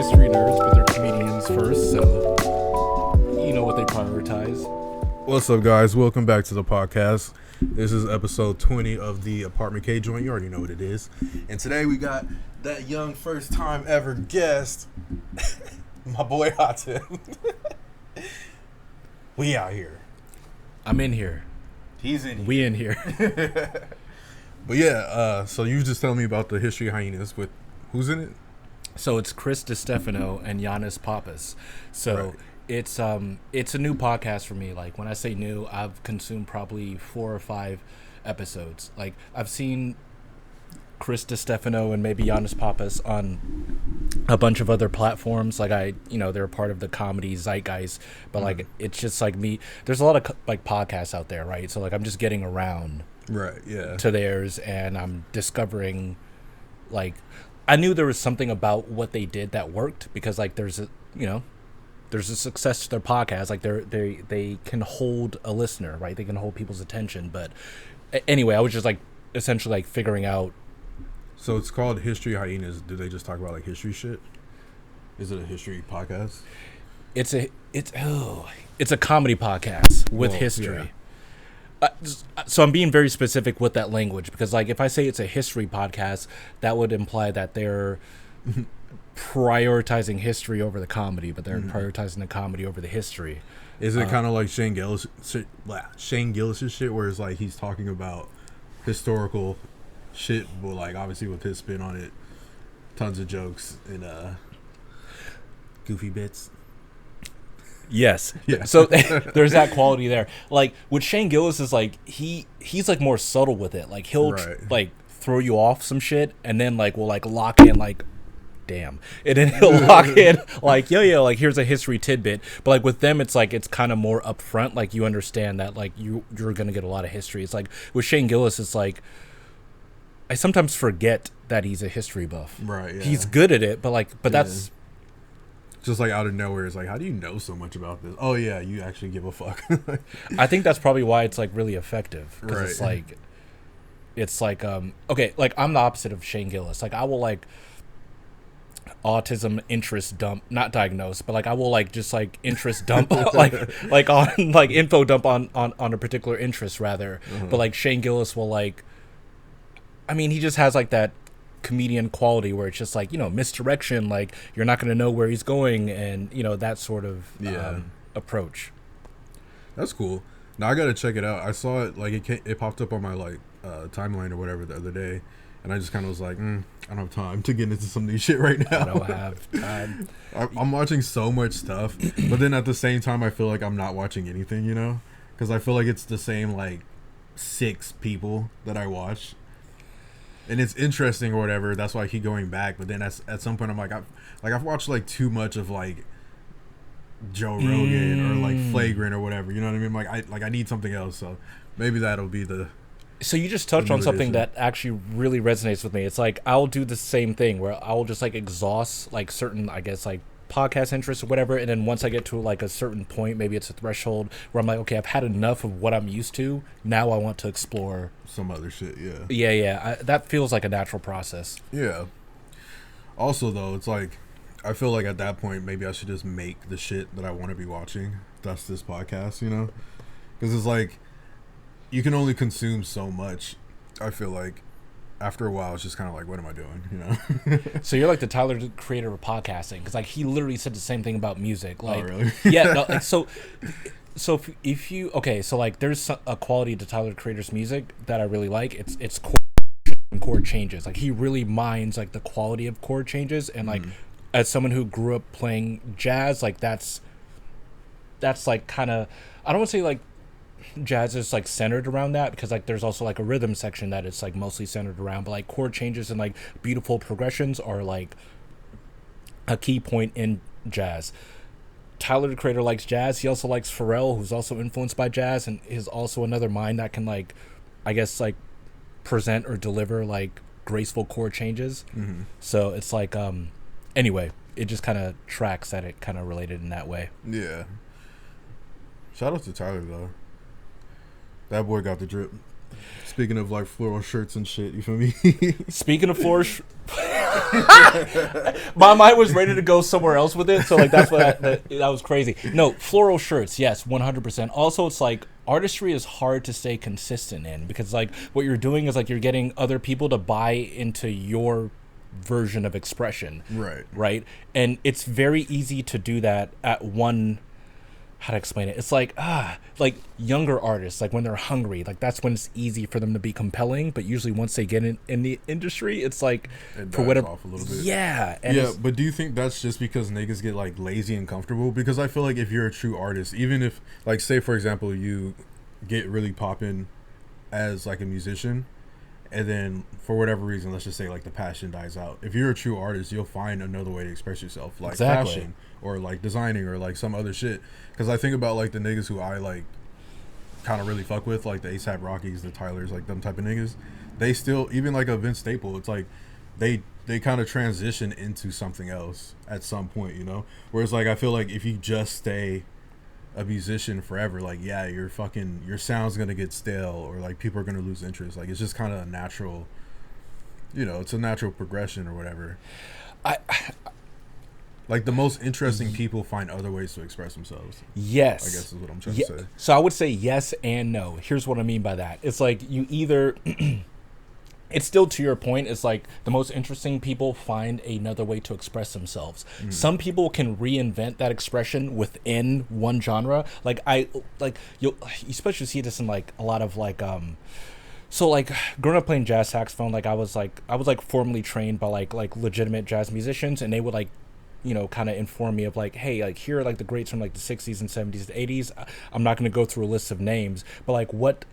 history nerds, but they're comedians first, so you know what they prioritize. What's up, guys? Welcome back to the podcast. This is episode 20 of the Apartment K joint. You already know what it is. And today we got that young first time ever guest, my boy Hatem. We out here. I'm in here. He's in here. We in here. But yeah, so you just tell me about the History Hyenas with who's in it? So it's Chris DiStefano and Giannis Pappas. So Right. it's a new podcast for me. Like when I say new, I've consumed probably 4 or 5 episodes. Like I've seen Chris DiStefano and maybe Giannis Pappas on a bunch of other platforms. Like they're part of the comedy zeitgeist, but like it's just like me. There's a lot of like podcasts out there, right? So like I'm just getting around Right, yeah. to theirs, and I'm discovering, like, I knew there was something about what they did that worked, because like there's a success to their podcast. Like they can hold a listener, right? They can hold people's attention. But anyway, I was just like essentially like figuring out. So it's called History Hyenas. Do they just talk about like history shit? Is it a history podcast? It's a comedy podcast with history. Yeah. So I'm being very specific with that language, because like if I say it's a history podcast, that would imply that they're prioritizing history over the comedy, but they're prioritizing the comedy over the history. Is it kind of like Shane Gillis' shit, where it's like he's talking about historical shit, but like obviously with his spin on it, tons of jokes and goofy bits. Yes. Yeah. So there's that quality there. Like with Shane Gillis is like he's like more subtle with it. Like he'll like throw you off some shit, and then like we'll like lock in like, damn, and then he'll lock in like yo like here's a history tidbit. But like with them, it's like it's kind of more upfront. Like you understand that like you're gonna get a lot of history. It's like with Shane Gillis, it's like I sometimes forget that he's a history buff. Right. Yeah. He's good at it, but that's. Just like out of nowhere, it's like, how do you know so much about this? Oh yeah, you actually give a fuck. I think that's probably why it's like really effective, because Right. it's like okay, like I'm the opposite of Shane Gillis. Like I will like autism interest dump, not diagnose, but like I will like just like interest dump like on like info dump on a particular interest rather. But like Shane Gillis will like, I mean, he just has like that comedian quality where it's just like, misdirection, like you're not going to know where he's going, and that sort of approach. That's cool. Now I gotta check it out. I saw it like it popped up on my like timeline or whatever the other day, and I just kind of was like, I don't have time to get into some of these shit right now. I don't have time. I'm watching so much stuff, but then at the same time I feel like I'm not watching anything, because I feel like it's the same like 6 people that I watch. And it's interesting or whatever. That's why I keep going back. But then at some point, I'm like, I've watched like too much of like Joe Rogan or like Flagrant or whatever. You know what I mean? I need something else. So maybe that'll be the. So you just touched on something that actually really resonates with me. It's like I'll do the same thing where I'll just like exhaust like certain, I guess, like podcast interests or whatever, and then once I get to like a certain point, maybe it's a threshold where I'm like, okay, I've had enough of what I'm used to. Now I want to explore some other shit. Yeah. Yeah. That feels like a natural process. Yeah. Also, though, it's like I feel like at that point maybe I should just make the shit that I want to be watching. That's this podcast, because it's like you can only consume so much. I feel like after a while, it's just kind of like, what am I doing? So you're like the Tyler the Creator of podcasting, because like he literally said the same thing about music. Like, oh, really? Yeah. No, like, so if you so like there's a quality to Tyler the Creator's music that I really like. It's chord changes. Like he really minds like the quality of chord changes, and like as someone who grew up playing jazz, like that's like kind of, I don't want to say like jazz is like centered around that, because like there's also like a rhythm section that it's like mostly centered around, but like chord changes and like beautiful progressions are like a key point in jazz. Tyler the Creator likes jazz. He also likes Pharrell, who's also influenced by jazz, and is also another mind that can like, I guess, like present or deliver like graceful chord changes. So it's like anyway, it just kind of tracks that it kind of related in that way. Yeah. Shout out to Tyler though. That boy got the drip. Speaking of like floral shirts and shit, you feel me? Speaking of floral, my mind was ready to go somewhere else with it. So like that's what that was crazy. No, floral shirts, yes, 100%. Also, it's like artistry is hard to stay consistent in because like what you're doing is like you're getting other people to buy into your version of expression, right, and it's very easy to do that at one. How to explain it? It's like younger artists, like when they're hungry, like that's when it's easy for them to be compelling. But usually once they get in the industry, it's like it for whatever. Off a little bit. Yeah, yeah. But do you think that's just because niggas get like lazy and comfortable? Because I feel like if you're a true artist, even if like say for example you get really popping as like a musician, and then for whatever reason, let's just say like the passion dies out. If you're a true artist, you'll find another way to express yourself, like fashion or like designing or like some other shit. Because I think about like the niggas who I like kind of really fuck with, like the ASAP Rockies, the Tylers, like them type of niggas. They still, even like a Vince Staple, it's like they kind of transition into something else at some point, you know? Whereas like I feel like if you just stay a musician forever, like yeah, your sound's gonna get stale or like people are gonna lose interest. Like it's just kind of a natural, you know, it's a natural progression or whatever. Like the most interesting people find other ways to express themselves. Yes, I guess is what I'm trying to say. So I would say yes and no. Here's what I mean by that. It's like you either it's still to your point. It's like the most interesting people find another way to express themselves. Some people can reinvent that expression within one genre. You especially see this in like a lot of like so like growing up playing jazz saxophone, like I was formally trained by like legitimate jazz musicians, and they would like, you know, kind of inform me of like, hey, like here are like the greats from like the 60s and 70s and 80s. I'm not going to go through a list of names, but like what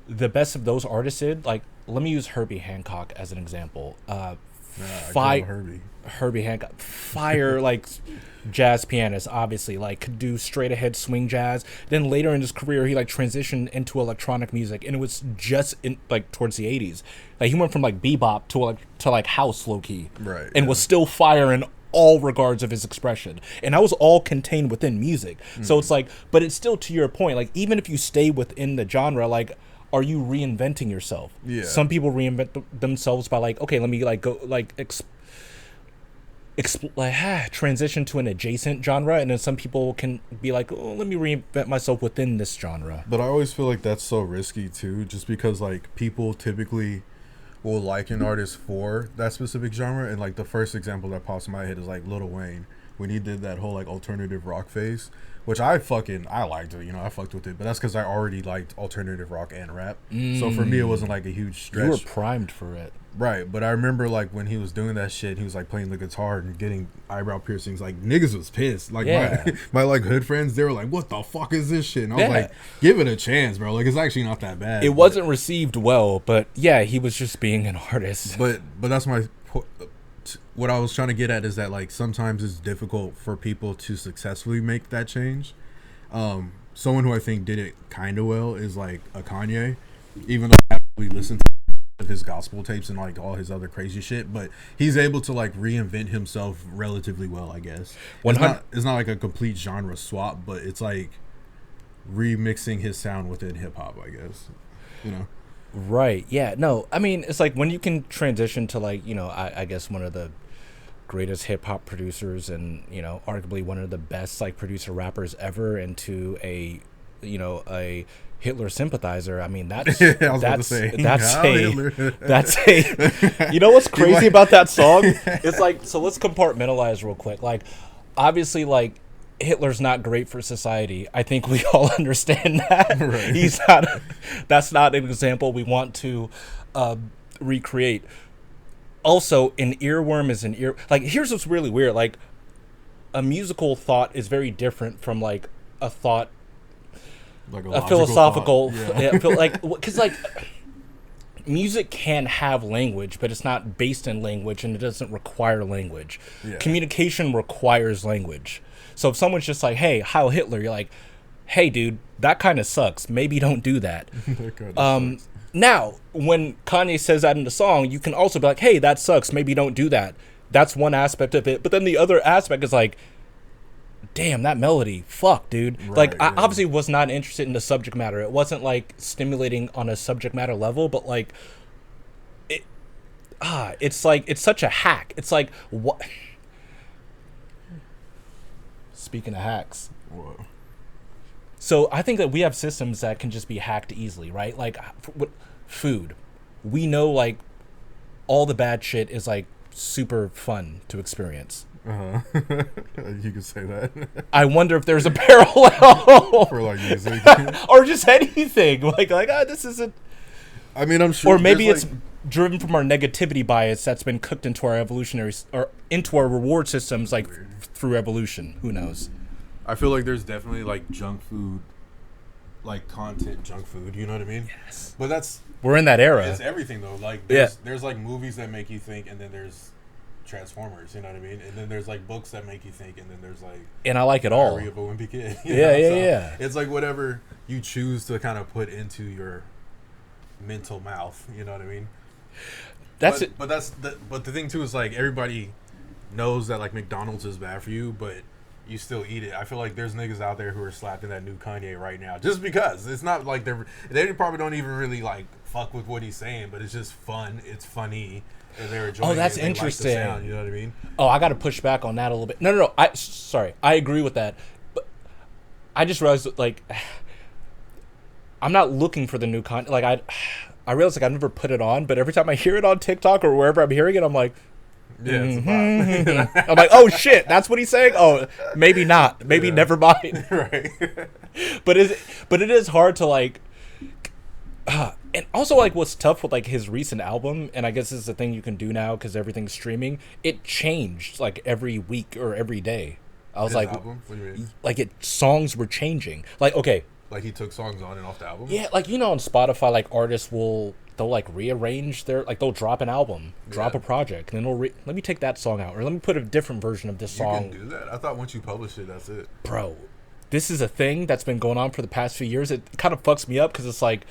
the best of those artists did, like let me use Herbie Hancock as an example. Herbie Hancock, fire like jazz pianist, obviously, like could do straight ahead swing jazz. Then later in his career, he like transitioned into electronic music, and it was just in like towards the 80s. Like he went from like bebop to like house low key, right, and was still fire in all regards of his expression, and that was all contained within music. So it's like, but it's still to your point, like even if you stay within the genre, like are you reinventing yourself? Yeah, some people reinvent themselves by like, okay, let me like go like transition to an adjacent genre, and then some people can be like, oh, let me reinvent myself within this genre. But I always feel like that's so risky too, just because like people typically will like an artist for that specific genre, and like the first example that pops in my head is like Lil Wayne when he did that whole like alternative rock phase, which I liked it, you know, I fucked with it, but that's because I already liked alternative rock and rap. So for me it wasn't like a huge stretch. You were primed for it. Right, but I remember like when he was doing that shit, he was like playing the guitar and getting eyebrow piercings. Like niggas was pissed. Like my like hood friends, they were like, "What the fuck is this shit?" And I was like, "Give it a chance, bro. Like it's actually not that bad." It wasn't received well, but yeah, he was just being an artist. But that's what I was trying to get at is that like sometimes it's difficult for people to successfully make that change. Someone who I think did it kind of well is like a Kanye, even though we listened to his gospel tapes and like all his other crazy shit, but he's able to like reinvent himself relatively well, I guess. It's not like a complete genre swap, but it's like remixing his sound within hip hop, I guess, you know. Right. Yeah. No, I mean, it's like when you can transition to like, you know, I guess one of the greatest hip hop producers and, you know, arguably one of the best like producer rappers ever into a, you know, a Hitler sympathizer. I mean, that's you know what's crazy about that song? It's like, so let's compartmentalize real quick. Like, obviously, like Hitler's not great for society. I think we all understand that. Right. He's not. That's not an example we want to recreate. Also, an earworm is an ear. Like, here's what's really weird. Like, a musical thought is very different from like a thought. Like a philosophical, like, because like music can have language, but it's not based in language, and it doesn't require language. Yeah. Communication requires language. So if someone's just like, "Hey, Heil Hitler," you're like, "Hey, dude, that kind of sucks. Maybe don't do that." Sucks. Now, when Kanye says that in the song, you can also be like, "Hey, that sucks. Maybe don't do that." That's one aspect of it. But then the other aspect is like, damn, that melody, fuck, dude. Right, I yeah. obviously was not interested in the subject matter. It wasn't like stimulating on a subject matter level, but like it it's like it's such a hack. It's like what speaking of hacks. Whoa. So I think that we have systems that can just be hacked easily, right? Like food. We know like all the bad shit is like super fun to experience. Uh-huh. You could say that. I wonder if there's a parallel For like music. or just anything this isn't. I mean, I'm sure. Or maybe there's, it's driven from our negativity bias that's been cooked into our evolutionary or into our reward systems, like through evolution. Who knows? I feel like there's definitely like junk food, like content junk food. You know what I mean? Yes. But that's We're in that era. it's everything though. Like Yeah. there's like movies that make you think, and then there's Transformers. You know what I mean? And then there's like books that make you think, and then there's like And I like it all. Diary of a Wimpy Kid. Yeah, yeah. It's like whatever you choose to kind of put into your mental mouth. You know what I mean? That's but, it. But the thing too is like everybody knows that like McDonald's is bad for you, but you still eat it. I feel like there's niggas out there who are slapping that new Kanye right now just because it's not like they probably don't even really like fuck with what he's saying, but it's just fun. It's funny. And they're enjoying That's it. They interesting. Like the sound, you know what I mean? Oh, I got to push back on that a little bit. No. Sorry. I agree with that. But I just realized, like, I'm not looking for the new content. Like, I realize, like, I've never put it on, but every time I hear it on TikTok or wherever I'm hearing it, I'm like, Yeah, it's a vibe. I'm like, oh, shit, that's what he's saying? Oh, maybe not. Maybe Yeah. never mind. Right. But it is hard to, like... and also, like, what's tough with, like, his recent album, and I guess this is the thing you can do now because everything's streaming, it changed, like, every week or every day. I was His like... album? What do you mean? Like, songs were changing. Like, okay... Like he took songs on and off the album? Yeah, like, you know, on Spotify, like, artists they'll, like, rearrange like, they'll drop an album, drop a project, and then they'll let me take that song out, or let me put a different version of this song. You can do that? I thought once you publish it, that's it. Bro, this is a thing that's been going on for the past few years. It kind of fucks me up, because it's like,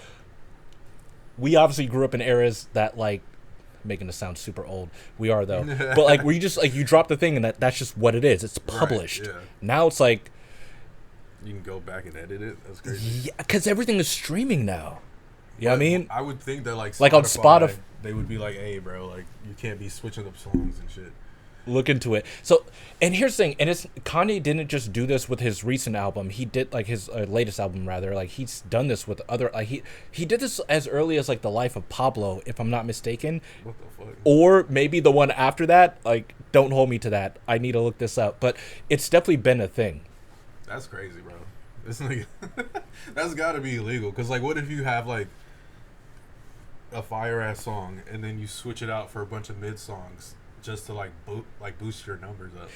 we obviously grew up in eras that, like, making us sound super old. We are, though. But, like, where you just, like, you drop the thing, and that's just what it is. It's published. Right, yeah. Now it's like... You can go back and edit it. That's crazy. Yeah, because everything is streaming now. You know what I mean? I would think that like on Spotify, they would be like, "Hey, bro, like you can't be switching up songs and shit." Look into it. So, and here's the thing, and Kanye didn't just do this with his recent album. He did like his latest album rather. Like he's done this with other. Like he did this as early as like The Life of Pablo, if I'm not mistaken. What the fuck? Or maybe the one after that. Like, don't hold me to that. I need to look this up. But it's definitely been a thing. That's crazy, bro. This nigga, that's got to be illegal. Cause like, what if you have like a fire ass song and then you switch it out for a bunch of mid songs just to like boost your numbers up? Or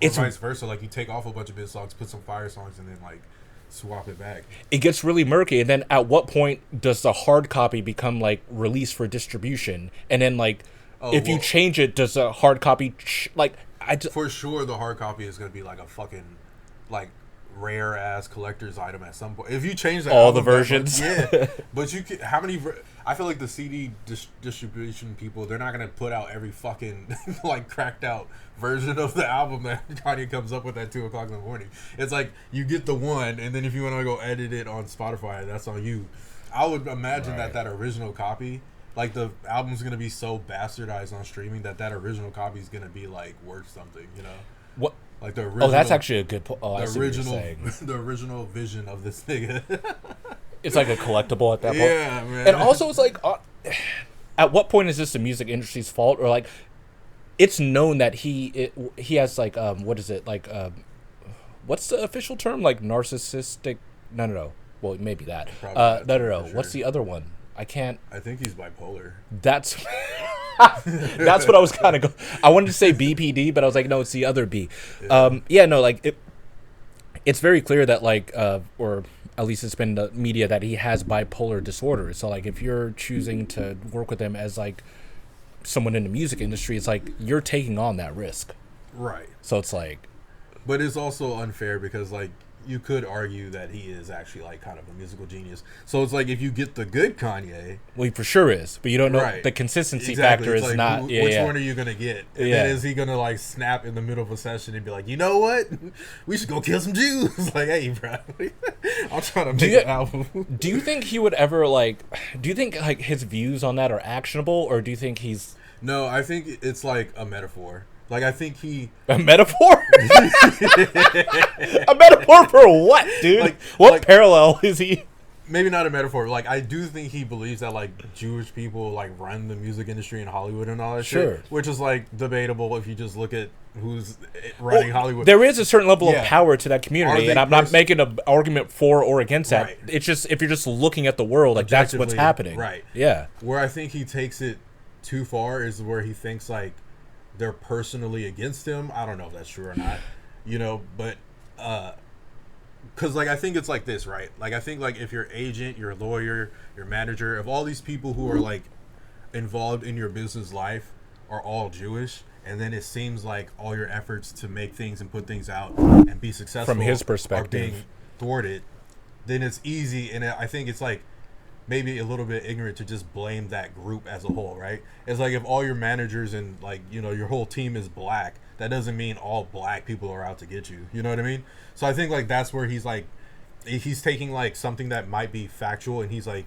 It's vice versa. Like you take off a bunch of mid songs, put some fire songs, and then like swap it back. It gets really murky. And then at what point does the hard copy become like released for distribution? And then like, if you change it, does a hard copy For sure, the hard copy is gonna be like a fucking like rare ass collector's item at some point. If you change that all the album that versions, much, yeah. But you can, how many? I feel like the CD distribution people, they're not gonna put out every fucking like cracked out version of the album that Kanye comes up with at 2:00 in the morning. It's like you get the one, and then if you want to go edit it on Spotify, that's on you. I would imagine that original copy, like the album's gonna be so bastardized on streaming that original copy is gonna be like worth something, you know? What? Like the original, that's actually a good point. Oh, the original, the original vision of this nigga. It's like a collectible at that point. Yeah, man. And also, it's like, at what point is this the music industry's fault, or like, it's known that he has like what is it like what's the official term, like narcissistic? No. Well, maybe that. No. What's the other one? I can't. I think he's bipolar. That's that's what I was kind of I wanted to say BPD, but I was like, no, it's the other B. Like it's very clear that like or at least it's been in the media that he has bipolar disorder. So like if you're choosing to work with him as like someone in the music industry, it's like you're taking on that risk. Right. So it's like, but it's also unfair because like you could argue that he is actually like kind of a musical genius. So it's like if you get the good Kanye, well, he for sure is, but you don't know right. the consistency Exactly. factor it's is like, not. Which one are you gonna get? And then is he gonna like snap in the middle of a session and be like, you know what, we should go kill some Jews? Like, hey, bro, I'm trying to make an album. Do you think he would ever like? Do you think like his views on that are actionable, or do you think he's? No, I think it's like a metaphor. Like, I think a metaphor? A metaphor for what, dude? Like, what parallel is he? Maybe not a metaphor. Like, I do think he believes that, like, Jewish people, like, run the music industry in Hollywood and all that shit. Which is, like, debatable if you just look at who's running Hollywood. There is a certain level of power to that community, and I'm not making an argument for or against that. Right. It's just, if you're just looking at the world, like, that's what's happening. Right. Yeah. Where I think he takes it too far is where he thinks, like, they're personally against him. I don't know if that's true or not, you know, but because like I think it's like this, right? Like I think like if your agent, your lawyer, your manager, if all these people who are like involved in your business life are all Jewish, and then it seems like all your efforts to make things and put things out and be successful from his perspective are being thwarted, then it's easy. And I think it's like maybe a little bit ignorant to just blame that group as a whole, right? It's like if all your managers and like, you know, your whole team is black, that doesn't mean all black people are out to get you. You know what I mean? So I think like that's where he's like, he's taking like something that might be factual and he's like,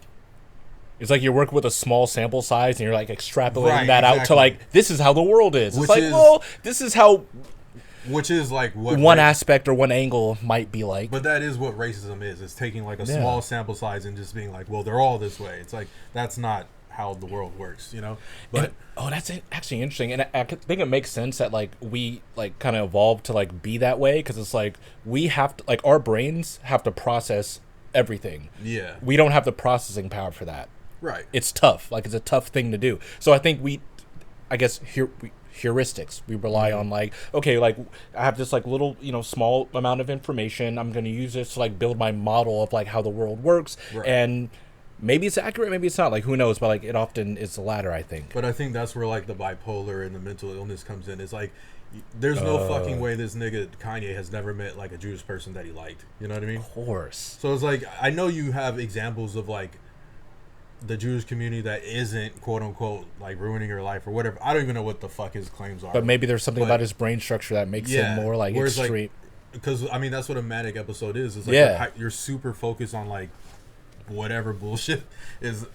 it's like you're working with a small sample size and you're like extrapolating that out to like, this is how the world is. It's like, well, this is how... Which is like what one aspect or one angle might be like. But that is what racism is. It's taking like a small sample size and just being like, well, they're all this way. It's like, that's not how the world works, you know? But that's actually interesting. And I think it makes sense that like we like kind of evolved to like be that way, because it's like we have to, like our brains have to process everything. Yeah. We don't have the processing power for that. Right. It's tough. Like it's a tough thing to do. So I think heuristics. We rely on like, okay, like I have this like little, you know, small amount of information. I'm going to use this to like build my model of like how the world works. Right. And maybe it's accurate, maybe it's not. Like who knows? But like it often is the latter, I think. But I think that's where like the bipolar and the mental illness comes in. It's like there's no fucking way this nigga Kanye has never met like a Jewish person that he liked. You know what I mean? Of course. So it's like I know you have examples of like the Jewish community that isn't quote unquote like ruining your life or whatever. I don't even know what the fuck his claims are. But maybe there's something about his brain structure that makes it more like extreme. Because I mean that's what a manic episode is. It's like you're super focused on like whatever bullshit is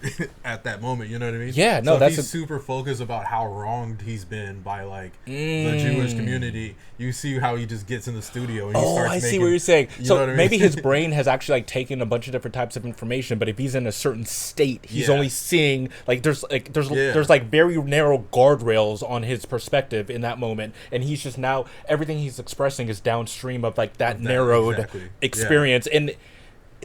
at that moment, you know what I mean? Yeah, no, so that's he's super focused about how wronged he's been by like the Jewish community. You see how he just gets in the studio and he starts I see making, what you're saying. So what I mean? Maybe his brain has actually like taken a bunch of different types of information, but if he's in a certain state, he's only seeing like there's like very narrow guardrails on his perspective in that moment, and he's just now everything he's expressing is downstream of like that narrowed experience. And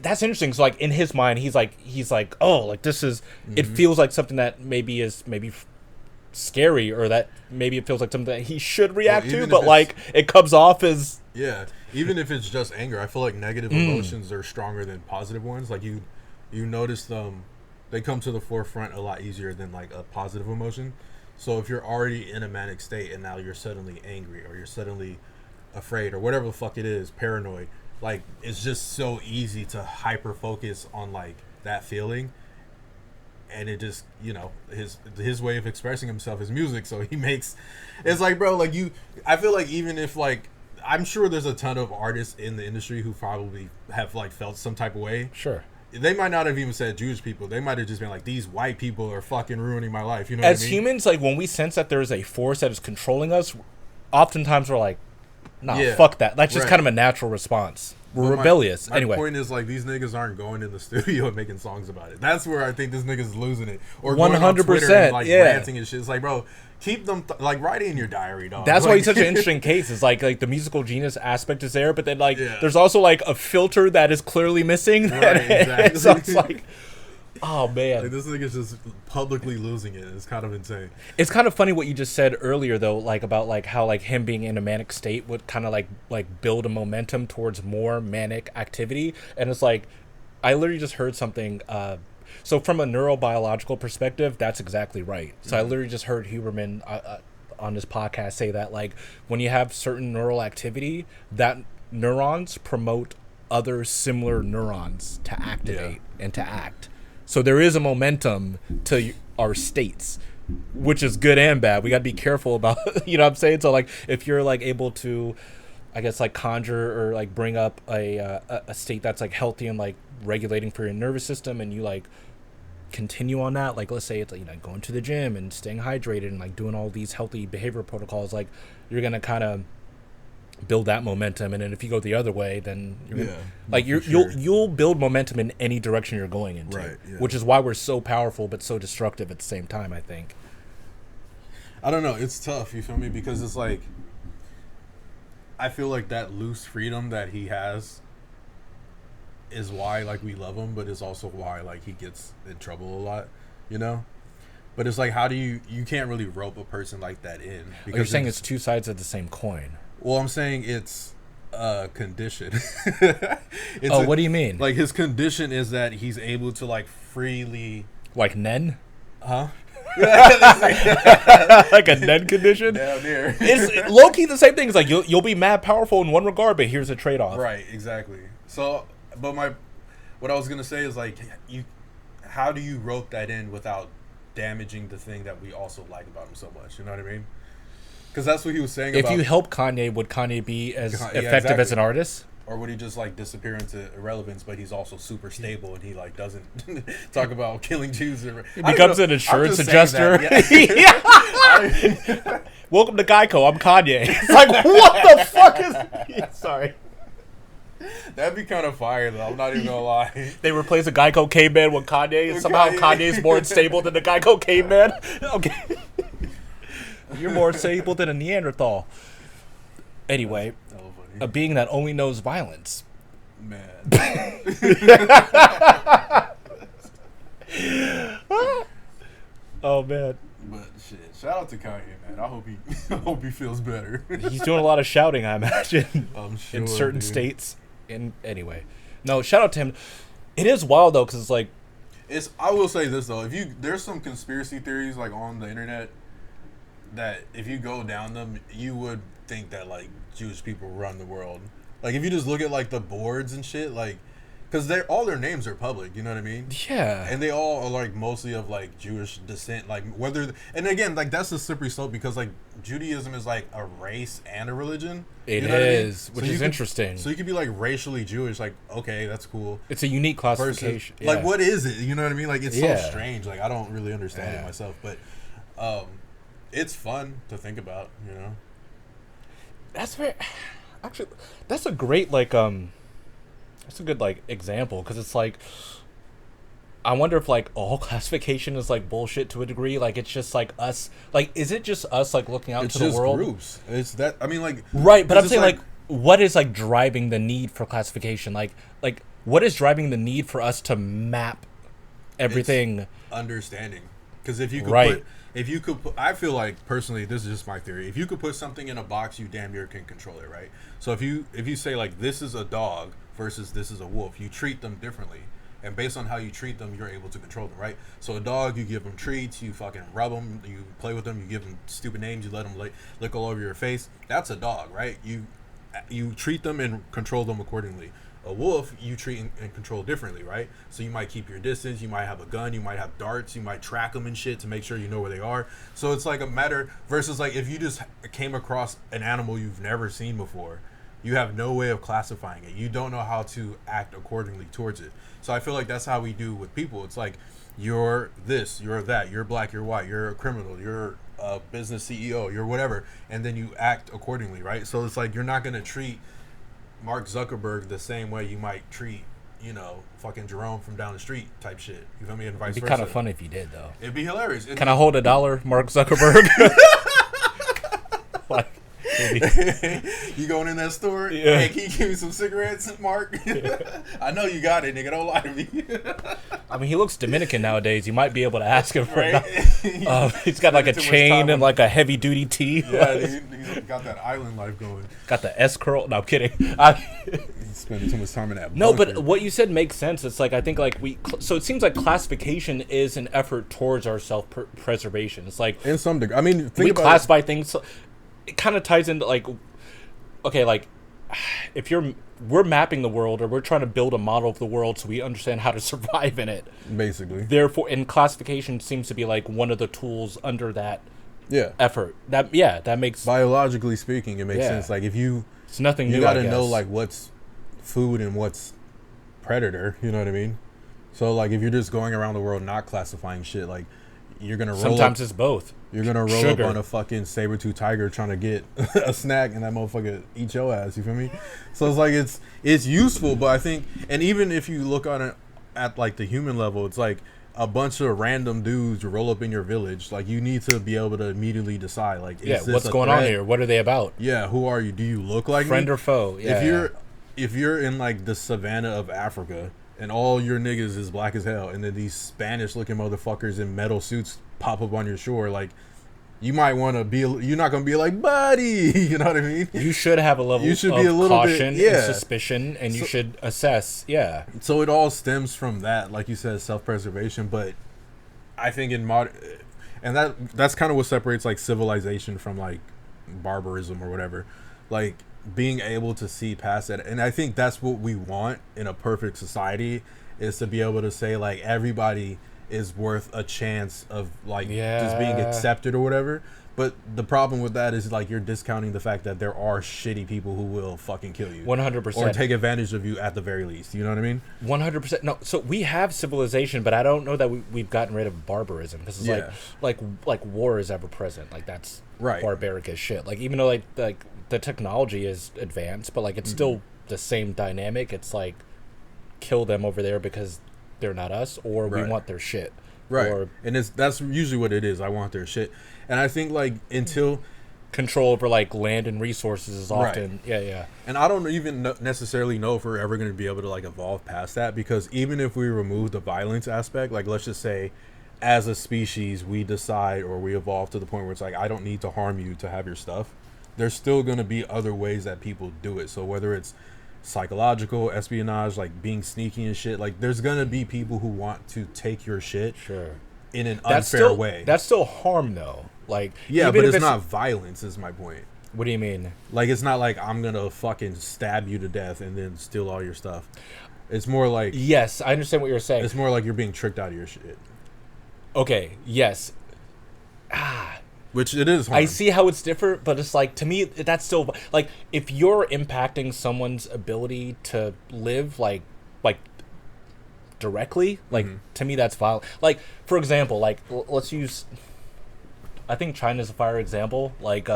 that's interesting. So like in his mind, he's like, oh, like this is. It feels like something that maybe is scary, or that maybe it feels like something that he should react to, but like it comes off as even if it's just anger. I feel like negative emotions are stronger than positive ones. Like you notice them, they come to the forefront a lot easier than like a positive emotion. So if you're already in a manic state and now you're suddenly angry or you're suddenly afraid or whatever the fuck it is, paranoid. Like it's just so easy to hyper focus on like that feeling, and it just, you know, his way of expressing himself is music. So he makes it's like, bro, like I feel like even if like I'm sure there's a ton of artists in the industry who probably have like felt some type of way. Sure. They might not have even said Jewish people. They might have just been like, these white people are fucking ruining my life. You know what I mean? As humans, like when we sense that there's a force that is controlling us, oftentimes we're like, nah, fuck that. That's just kind of a natural response. We're rebellious. My point is like these niggas aren't going in the studio and making songs about it. That's where I think this nigga's losing it. Or 100%, and like ranting and shit. It's like, bro, keep them like write it in your diary, dog. That's why he's such an interesting case. It's like the musical genius aspect is there, but then like there's also like a filter that is clearly missing. Right, exactly. So it's like, oh man, like, this nigga's just publicly losing it. It's kind of insane. It's kind of funny what you just said earlier though, like about like how like him being in a manic state would kind of like build a momentum towards more manic activity. And it's like I literally just heard something so from a neurobiological perspective, that's exactly right. So I literally just heard Huberman on this podcast say that like when you have certain neural activity, that neurons promote other similar neurons to activate and to act. So there is a momentum to our states, which is good and bad. We got to be careful about, you know what I'm saying? So, like, if you're, like, able to, I guess, like, conjure or, like, bring up a state that's, like, healthy and, like, regulating for your nervous system, and you, like, continue on that, like, let's say it's, like, you know, going to the gym and staying hydrated and, like, doing all these healthy behavior protocols, like, you're going to kind of build that momentum. And then if you go the other way, then you're gonna, like, you'll build momentum in any direction you're going into, right? Which is why we're so powerful but so destructive at the same time, I think. I don't know, it's tough, you feel me, because it's like, I feel like that loose freedom that he has is why, like, we love him, but it's also why, like, he gets in trouble a lot, you know. But it's like, how do you can't really rope a person like that in, because you're saying it's two sides of the same coin. Well, I'm saying it's a condition. What do you mean? Like, his condition is that he's able to, like, freely... Like Nen? Huh? Like a Nen condition? Down there. It's low-key the same thing. It's like, you'll be mad powerful in one regard, but here's a trade-off. Right, exactly. So, but what I was going to say is, like, how do you rope that in without damaging the thing that we also like about him so much? You know what I mean? Because that's what he was saying. If you help Kanye, would Kanye be as effective as an artist? Or would he just, like, disappear into irrelevance, but he's also super stable and he, like, doesn't talk about killing Jews? He becomes an insurance adjuster. Welcome to Geico. I'm Kanye. It's like, what the fuck is... Sorry. That'd be kind of fire, though. I'm not even gonna lie. They replace a Geico caveman with Kanye, and somehow Kanye's more unstable than the Geico caveman. Okay. You're more stable than a Neanderthal. Anyway, a being that only knows violence. Man. Oh, man. But shit, shout out to Kanye, man. I hope he feels better. He's doing a lot of shouting, I imagine. I'm sure, in certain states. Anyway, no, shout out to him. It is wild though, because it's like, I will say this though, there's some conspiracy theories, like, on the internet that if you go down them, you would think that, like, Jewish people run the world. Like, if you just look at, like, the boards and shit, like, because all their names are public, you know what I mean? Yeah. And they all are, like, mostly of, like, Jewish descent, like, and again, like, that's a slippery slope, because, like, Judaism is, like, a race and a religion. It is, which is interesting. So you could be, like, racially Jewish, like, okay, that's cool. It's a unique classification. Like, what is it? You know what I mean? Like, it's so strange. Like, I don't really understand it myself, but it's fun to think about, you know? Actually, that's a great, like, that's a good, like, example, because it's like, I wonder if, like, all classification is, like, bullshit to a degree. Like, it's just, like, us, like, is it just us, like, looking out into the world? It's just groups. It's that, I mean, like, right, but I'm saying, like, what is, like, driving the need for classification? Like, what is driving the need for us to map everything? It's understanding. Because if you could I feel like, personally, this is just my theory, if you could put something in a box, you damn near can control it, right? So if you say, like, this is a dog versus this is a wolf, you treat them differently, and based on how you treat them, you're able to control them, right? So a dog, you give them treats, you fucking rub them, you play with them, you give them stupid names, you let them lick all over your face. That's a dog, right? You treat them and control them accordingly. A wolf, you treat and control differently, right? So you might keep your distance, you might have a gun, you might have darts, you might track them and shit to make sure you know where they are. So it's like a matter versus, like, if you just came across an animal you've never seen before, you have no way of classifying it. You don't know how to act accordingly towards it. So I feel like that's how we do with people. It's like, you're this, you're that, you're black, you're white, you're a criminal, you're a business CEO, you're whatever, and then you act accordingly, right? So it's like, you're not going to treat Mark Zuckerberg the same way you might treat, you know, fucking Jerome from down the street type shit. You feel me? And vice versa. It'd be kind of fun if you did, though. It'd be hilarious. Can I hold $1, Mark Zuckerberg? Like, you going in that store? Yeah. Hey, can you give me some cigarettes, Mark? Yeah. I know you got it, nigga. Don't lie to me. I mean, he looks Dominican nowadays. You might be able to ask him for it. He's got, like, a chain and, like, a heavy-duty tee. Yeah, he's got that island life going. Got the S-curl. No, I'm kidding. He's spending too much time in that bunker. No, but what you said makes sense. It's like, I think, like, so it seems like classification is an effort towards our self-preservation. It's like, in some degree. I mean, we classify things. It kind of ties into, like, okay, like, if we're mapping the world, or we're trying to build a model of the world so we understand how to survive in it. Basically. Therefore, and classification seems to be like one of the tools under that Yeah. effort. That makes Biologically speaking, it makes Yeah. sense. Like if it's nothing new. you got I to know guess. like what's food and what's predator. You know what I mean? So like if you're just going around the world not classifying shit, like you're gonna roll Sometimes up, it's both. you're gonna roll Sugar. up on a fucking saber-tooth tiger trying to get a snack, and that motherfucker eat your ass. You feel me? So it's like it's useful, but I think, and even if you look on it at like the human level, it's like a bunch of random dudes roll up in your village. Like you need to be able to immediately decide, like, is this What's a going on threat? here? What are they about? Yeah, who are you? Do you look like Friend me? or foe? Yeah. If you're in like the savannah of Africa and all your niggas is black as hell, and then these Spanish looking motherfuckers in metal suits pop up on your shore, like you might want to be. You're not gonna be like, buddy. You know what I mean? You should have a level You should of be a little caution bit, yeah. and suspicion, and you should assess. Yeah. So it all stems from that, like you said, self-preservation. But I think in modern, and that's kind of what separates like civilization from like barbarism or whatever, like being able to see past that. And I think that's what we want in a perfect society, is to be able to say like everybody is worth a chance of like just being Yeah. accepted or whatever. But the problem with that is like you're discounting the fact that there are shitty people who will fucking kill you 100%. or take advantage of you at the very least. You know what I mean? 100%. No, so we have civilization, but I don't know that we've gotten rid of barbarism, because it's Yeah. like war is ever present. Like that's Right. barbaric as shit. Like even though like the technology is advanced, but like it's still the same dynamic. It's like kill them over there because they're not us, or we Right. want their shit. Right. Or And that's usually what it is. I want their shit. And I think like until, control over like land and resources is often yeah. and I don't even necessarily know if we're ever going to be able to like evolve past that, because even if we remove the violence aspect, like let's just say as a species we decide or we evolve to the point where it's like, I don't need to harm you to have your stuff, there's still going to be other ways that people do it. So whether it's psychological espionage, like being sneaky and shit, like there's going to be people who want to take your shit Sure. in an That's unfair still way. That's still harm though. Like Yeah, even but if it's not violence is my point. What do you mean? Like it's not like I'm gonna fucking stab you to death and then steal all your stuff. It's more like Yes, I understand what you're saying. it's more like you're being tricked out of your shit. Okay, yes. Which it is harm. I see how it's different, but it's like, to me, that's still like, if you're impacting someone's ability to live like directly, like to me that's violent. Like for example, like let's use, I think China's a fire example. Like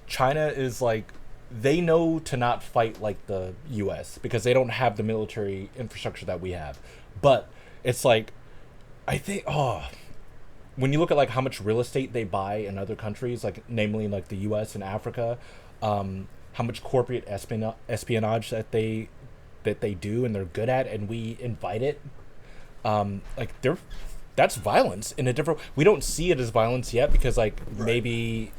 China is like, they know to not fight like the US because they don't have the military infrastructure that we have. But it's like, I think when you look at like how much real estate they buy in other countries, like namely like the US and Africa, how much corporate espionage that they do and they're good at, and we invite it, like that's violence in a different. We don't see it as violence yet because like maybe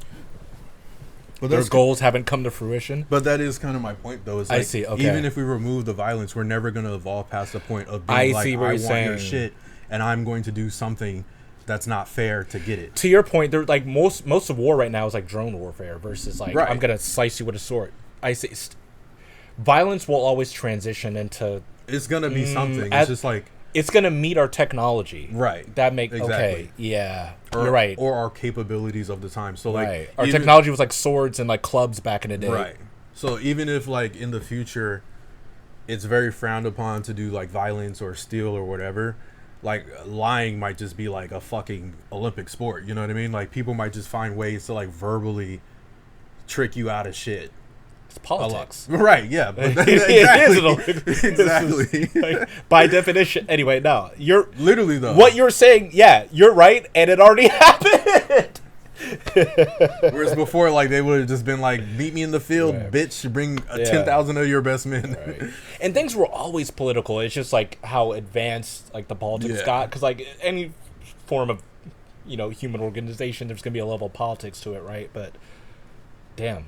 but their goals haven't come to fruition. But that is kind of my point, though. Is like, I see. Okay. Even if we remove the violence, we're never going to evolve past the point of being I like, see what I you're want your saying. shit, and I'm going to do something that's not fair to get it. To your point, they're like most of war right now is like drone warfare versus like Right. I'm gonna slice you with a sword. I see. Violence will always transition into. It's going to be something. It's as- just like It's gonna meet our technology. right. That make Exactly. okay. Yeah, Or, you're right. Or our capabilities of the time. So like Right. Our even- technology was like swords and like clubs back in the day. Right. So even if like in the future it's very frowned upon to do like violence or steal or whatever, like lying might just be like a fucking Olympic sport, you know what I mean? Like people might just find ways to like verbally trick you out of shit. It's politics. Right, yeah. But It is an Olympic- exactly. Like, by definition. Anyway, no, you're Literally though. what you're saying. Yeah, you're right, and it already happened. Whereas before, like they would have just been like, "Meet me in the field, Right. bitch. Bring Yeah. 10,000 of your best men." Right. And things were always political. It's just like how advanced like the politics Yeah. got, because like any form of human organization, there's gonna be a level of politics to it, right? But damn.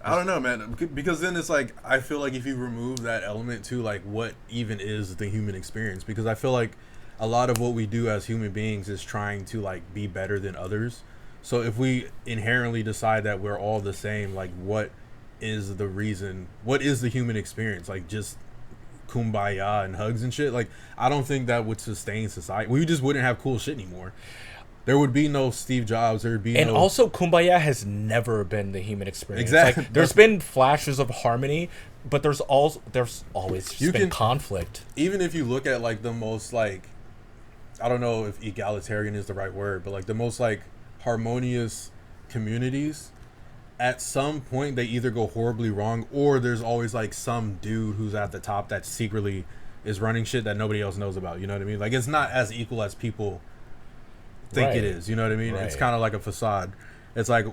I don't know, man. Because then it's like, I feel like if you remove that element to like what even is the human experience, because I feel like a lot of what we do as human beings is trying to like be better than others. So if we inherently decide that we're all the same, like what is the reason. What is the human experience? Like just kumbaya and hugs and shit. Like I don't think that would sustain society. We just wouldn't have cool shit anymore. There would be no Steve Jobs. There would be and no. also, kumbaya has never been the human experience. Exactly. Like, there's been flashes of harmony, but there's always just been conflict. Even if you look at like the most like, I don't know if egalitarian is the right word, but like the most like harmonious communities, at some point they either go horribly wrong, or there's always like some dude who's at the top that secretly is running shit that nobody else knows about. You know what I mean? Like it's not as equal as people think it is. You know what I mean? It's kind of like a facade. It's like,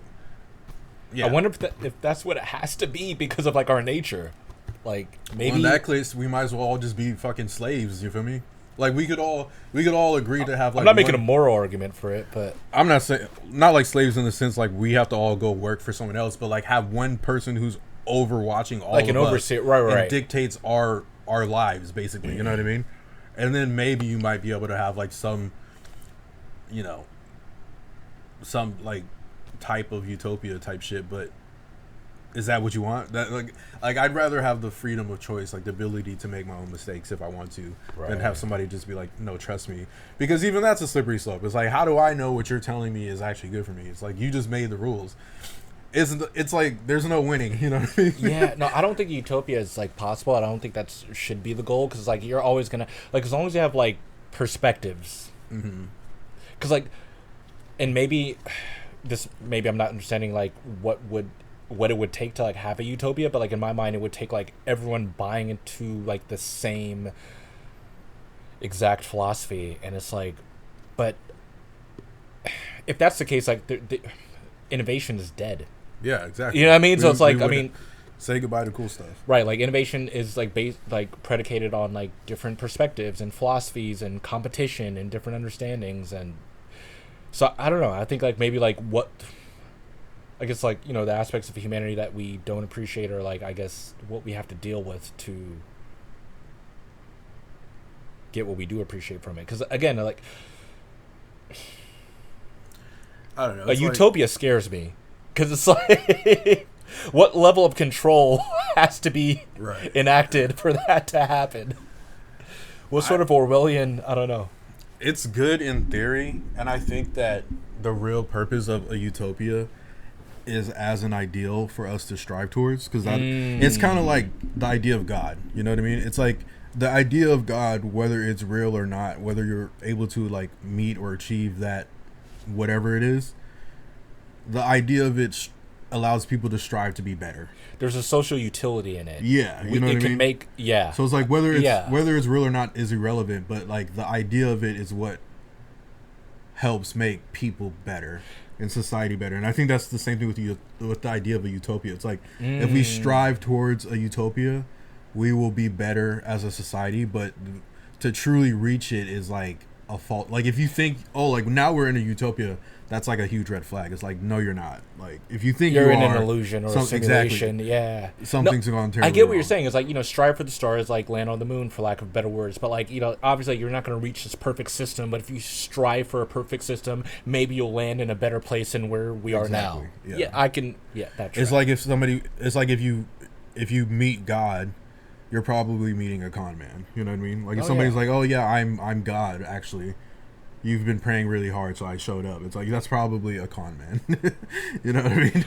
yeah. I wonder if that's what it has to be because of like our nature. Like maybe in that case we might as well all just be fucking slaves. You feel me? Like we could all agree to have. Like, I'm not making a moral argument for it, but I'm not saying not like slaves in the sense like we have to all go work for someone else, but like have one person who's overwatching all like of an us overseer, right, and dictates our lives basically. You know what I mean? And then maybe you might be able to have like some, you know, some like type of utopia type shit, but is that what you want? That like I'd rather have the freedom of choice, like the ability to make my own mistakes if I want to, than have somebody just be like, no, trust me. Because even that's a slippery slope. It's like, how do I know what you're telling me is actually good for me? It's like you just made the rules. It's like there's no winning, you know what I mean? Yeah, no, I don't think utopia is like possible. I don't think that should be the goal, because like you're always gonna like, as long as you have like perspectives, because like, and maybe I'm not understanding like what it would take to like have a utopia, but like in my mind it would take like everyone buying into like the same exact philosophy, and it's like, but if that's the case, like the innovation is dead. Yeah, exactly. You know what I mean? So it's like, I mean, say goodbye to cool stuff. Right, like innovation is like like predicated on like different perspectives and philosophies and competition and different understandings, and so I don't know. I think like maybe like what, I guess like, you know, the aspects of humanity that we don't appreciate are like, I guess what we have to deal with to get what we do appreciate from it. Because again, like, I don't know. A utopia scares me, because it's like, what level of control has to be enacted for that to happen? What sort of Orwellian? I don't know. It's good in theory, and I think that the real purpose of a utopia is as an ideal for us to strive towards, because it's kind of like the idea of God. You know what I mean? It's like the idea of God, whether it's real or not, whether you're able to like meet or achieve that, whatever it is, the idea of it allows people to strive to be better. There's a social utility in it. Yeah, you know what I mean? It can make, yeah. So it's like whether it's real or not is irrelevant, but like the idea of it is what helps make people better and society better. And I think that's the same thing with the idea of a utopia. It's like if we strive towards a utopia, we will be better as a society, but to truly reach it is like a fault. Like if you think, oh, like now we're in a utopia, that's like a huge red flag. It's like, no, you're not. Like if you think you're in an illusion or a simulation, something's going terribly I get what wrong. you're saying. It's like, you know, strive for the stars, like land on the moon, for lack of better words. But like, you know, obviously you're not going to reach this perfect system, but if you strive for a perfect system, maybe you'll land in a better place than where we are now. Yeah, I can. Yeah, that's. It's like if somebody. It's like if you meet God, you're probably meeting a con man. You know what I mean? Like if somebody's like, oh yeah, I'm God actually. You've been praying really hard, so I showed up. It's like, that's probably a con man. You know what I mean?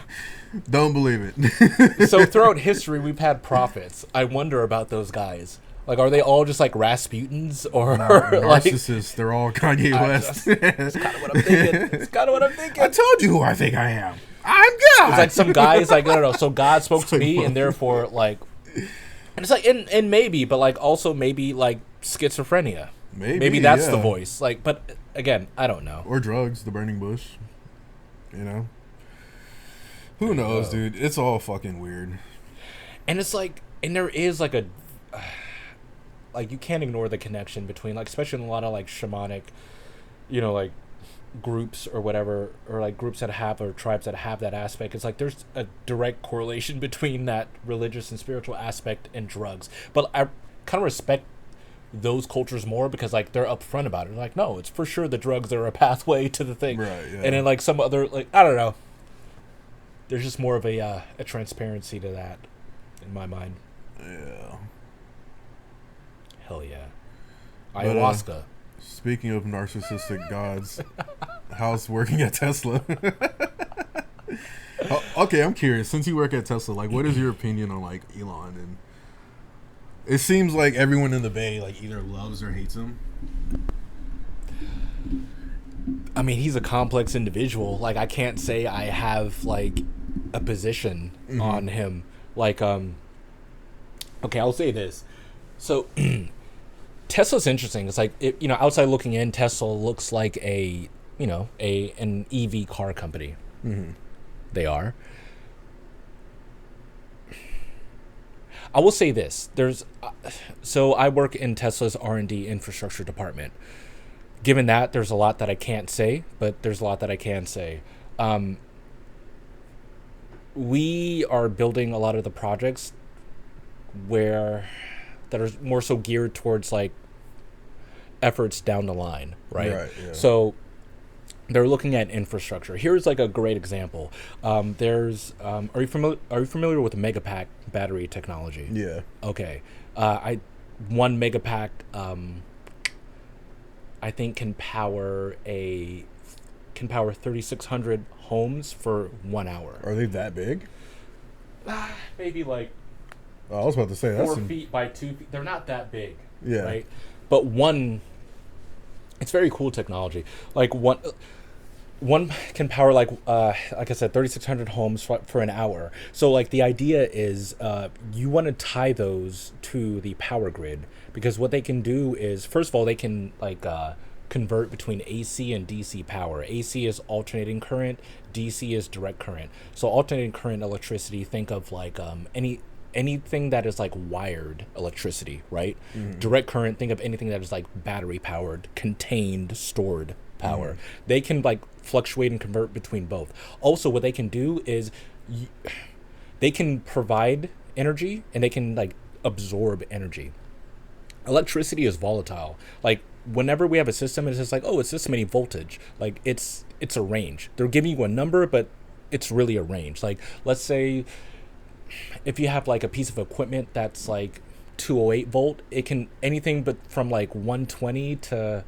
Don't believe it. So throughout history, we've had prophets. I wonder about those guys. Like, are they all just like Rasputins or narcissists? Like, they're all Kanye West. That's kind of what I'm thinking. I told you who I think I am. I'm God. It's like some guys like, no. So God spoke to me, and therefore like, and it's like, and maybe, but like also maybe like schizophrenia. Maybe that's the voice. Like, but again, I don't know. Or drugs, the burning bush. You know? Who knows, dude? It's all fucking weird. And it's like, and there is like a, like you can't ignore the connection between like, especially in a lot of like shamanic, you know, like groups or whatever, or like groups that have, or tribes that have that aspect. It's like there's a direct correlation between that religious and spiritual aspect and drugs. But I kind of respect those cultures more, because like they're upfront about it. They're like, no, it's for sure the drugs are a pathway to the thing. Right, yeah. And then like some other, like, I don't know. there's just more of a transparency to that, in my mind. Yeah. Hell yeah. But, Ayahuasca. Speaking of narcissistic gods, how's working at Tesla? Okay, I'm curious. Since you work at Tesla, like, what is your opinion on like Elon? And it seems like everyone in the Bay like either loves or hates him. I mean, he's a complex individual. Like, I can't say I have like a position on him. Like, okay, I'll say this. So, Tesla's interesting. It's like, outside looking in, Tesla looks like an EV car company. Mm-hmm. They are. I will say this. So I work in Tesla's R&D infrastructure department. Given that, there's a lot that I can't say, but there's a lot that I can say. We are building a lot of the projects that are more so geared towards like efforts down the line, right? Right, yeah. So they're looking at infrastructure. Here's like a great example. Are you familiar with the Megapack battery technology? Yeah. Okay. One Megapack I think can power 3,600 homes for 1 hour. Are they that big? Maybe like Oh, I was about to say 4 feet by 2 feet. They're not that big. Yeah. Right. But it's very cool technology. Like one can power like I said, 3,600 homes for an hour. So like the idea is you want to tie those to the power grid, because what they can do is, first of all, they can like convert between AC and DC power. AC is alternating current, DC is direct current. So alternating current electricity, think of like anything that is like wired electricity, right? Mm-hmm. Direct current, think of anything that is like battery powered, contained, stored power. They can like fluctuate and convert between both. Also, what they can do is they can provide energy and they can like absorb energy. Electricity is volatile. Like whenever we have a system, it's just like, oh, it's this many voltage. Like it's a range. They're giving you a number, but it's really a range. Like let's say if you have like a piece of equipment that's like 208 volt, it can anything but from like 120 to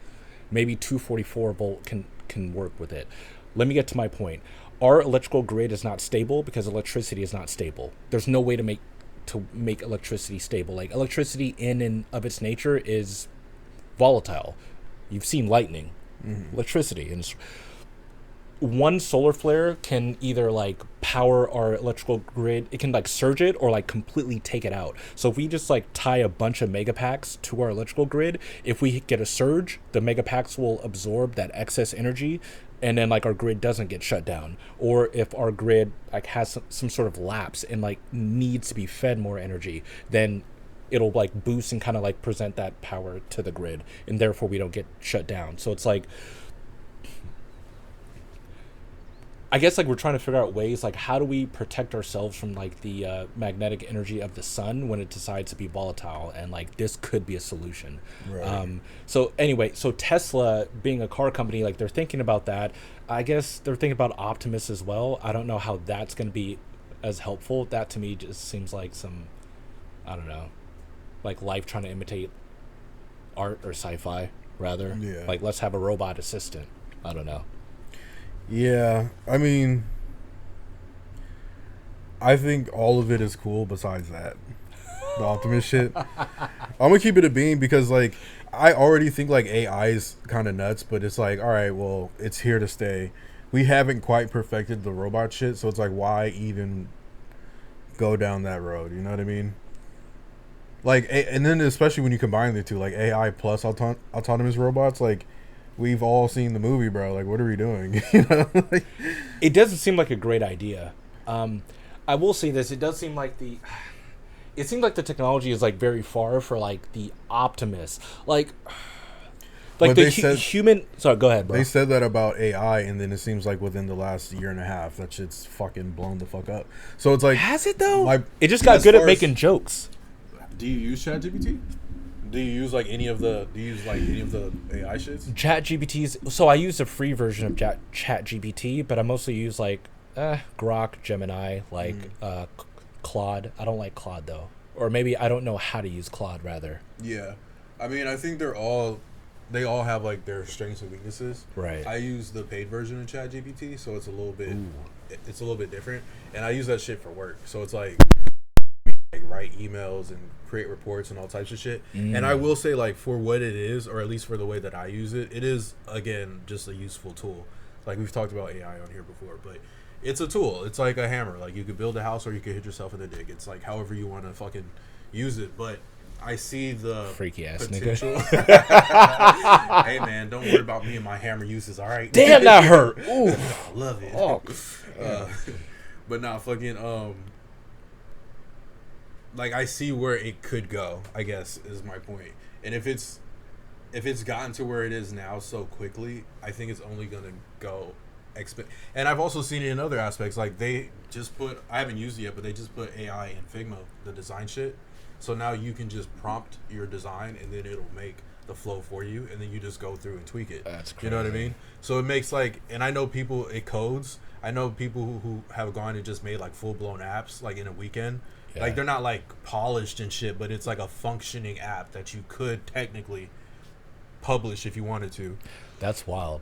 maybe 244 volt can work with it. Let me get to my point. Our electrical grid is not stable because electricity is not stable. There's no way to make electricity stable. Like electricity in and of its nature is volatile. You've seen lightning, electricity, and one solar flare can either like power our electrical grid, it can like surge it or like completely take it out. So if we just like tie a bunch of megapacks to our electrical grid, if we get a surge, the megapacks will absorb that excess energy, and then like our grid doesn't get shut down. Or if our grid like has some sort of lapse and like needs to be fed more energy, then it'll like boost and kind of like present that power to the grid, and therefore we don't get shut down. So it's like, I guess like we're trying to figure out ways like how do we protect ourselves from like the magnetic energy of the sun when it decides to be volatile, and like this could be a solution. Right. So anyway, so Tesla being a car company, like they're thinking about that. I guess they're thinking about Optimus as well. I don't know how that's going to be as helpful. That to me just seems like some, I don't know, like life trying to imitate art or sci-fi rather. Yeah. Like let's have a robot assistant. I don't know. Yeah, I mean, I think all of it is cool besides that. The Optimus shit. I'm gonna keep it a bean because, like, I already think, like, AI is kind of nuts, but it's like, all right, well, it's here to stay. We haven't quite perfected the robot shit, so it's like, why even go down that road? You know what I mean? Like, and then especially when you combine the two, like, AI plus autonomous robots, like, we've all seen the movie, bro. Like, what are we doing? You know? Like, it doesn't seem like a great idea. I will say this: it does seem like it seems like the technology is like very far for like the Optimus, like the human. Sorry, go ahead, bro. They said that about AI, and then it seems like within the last year and a half, that shit's fucking blown the fuck up. So it's like, has it though? It just got good at making jokes. Do you use ChatGPT? Do you use any of the AI shits? ChatGPT's. So I use the free version of ChatGPT, but I mostly use like Grok, Gemini, like Claude. I don't like Claude though, or maybe I don't know how to use Claude rather. Yeah, I mean, I think they all have like their strengths and weaknesses. Right. I use the paid version of ChatGPT, so it's a little bit different, and I use that shit for work. So it's like write emails and create reports and all types of shit. And I will say, like, for what it is, or at least for the way that I use it, it is again just a useful tool. Like we've talked about AI on here before, but it's a tool. It's like a hammer. Like you could build a house or you could hit yourself in the dick. It's like however you want to fucking use it. But I see the freaky ass potential. Hey man, don't worry about me and my hammer uses. All right. Damn, that hurt. Ooh, I love it. Oh. But nah, fucking like I see where it could go, I guess is my point. And if it's gotten to where it is now so quickly, I think it's only gonna go and I've also seen it in other aspects. Like they just put, I haven't used it yet, but they just put AI in Figma, the design shit. So now you can just prompt your design and then it'll make the flow for you, and then you just go through and tweak it. That's crazy. You know what I mean? So it makes like, and I know people, it codes. I know people who have gone and just made like full blown apps like in a weekend. Yeah. Like they're not like polished and shit, but it's like a functioning app that you could technically publish if you wanted to. That's wild.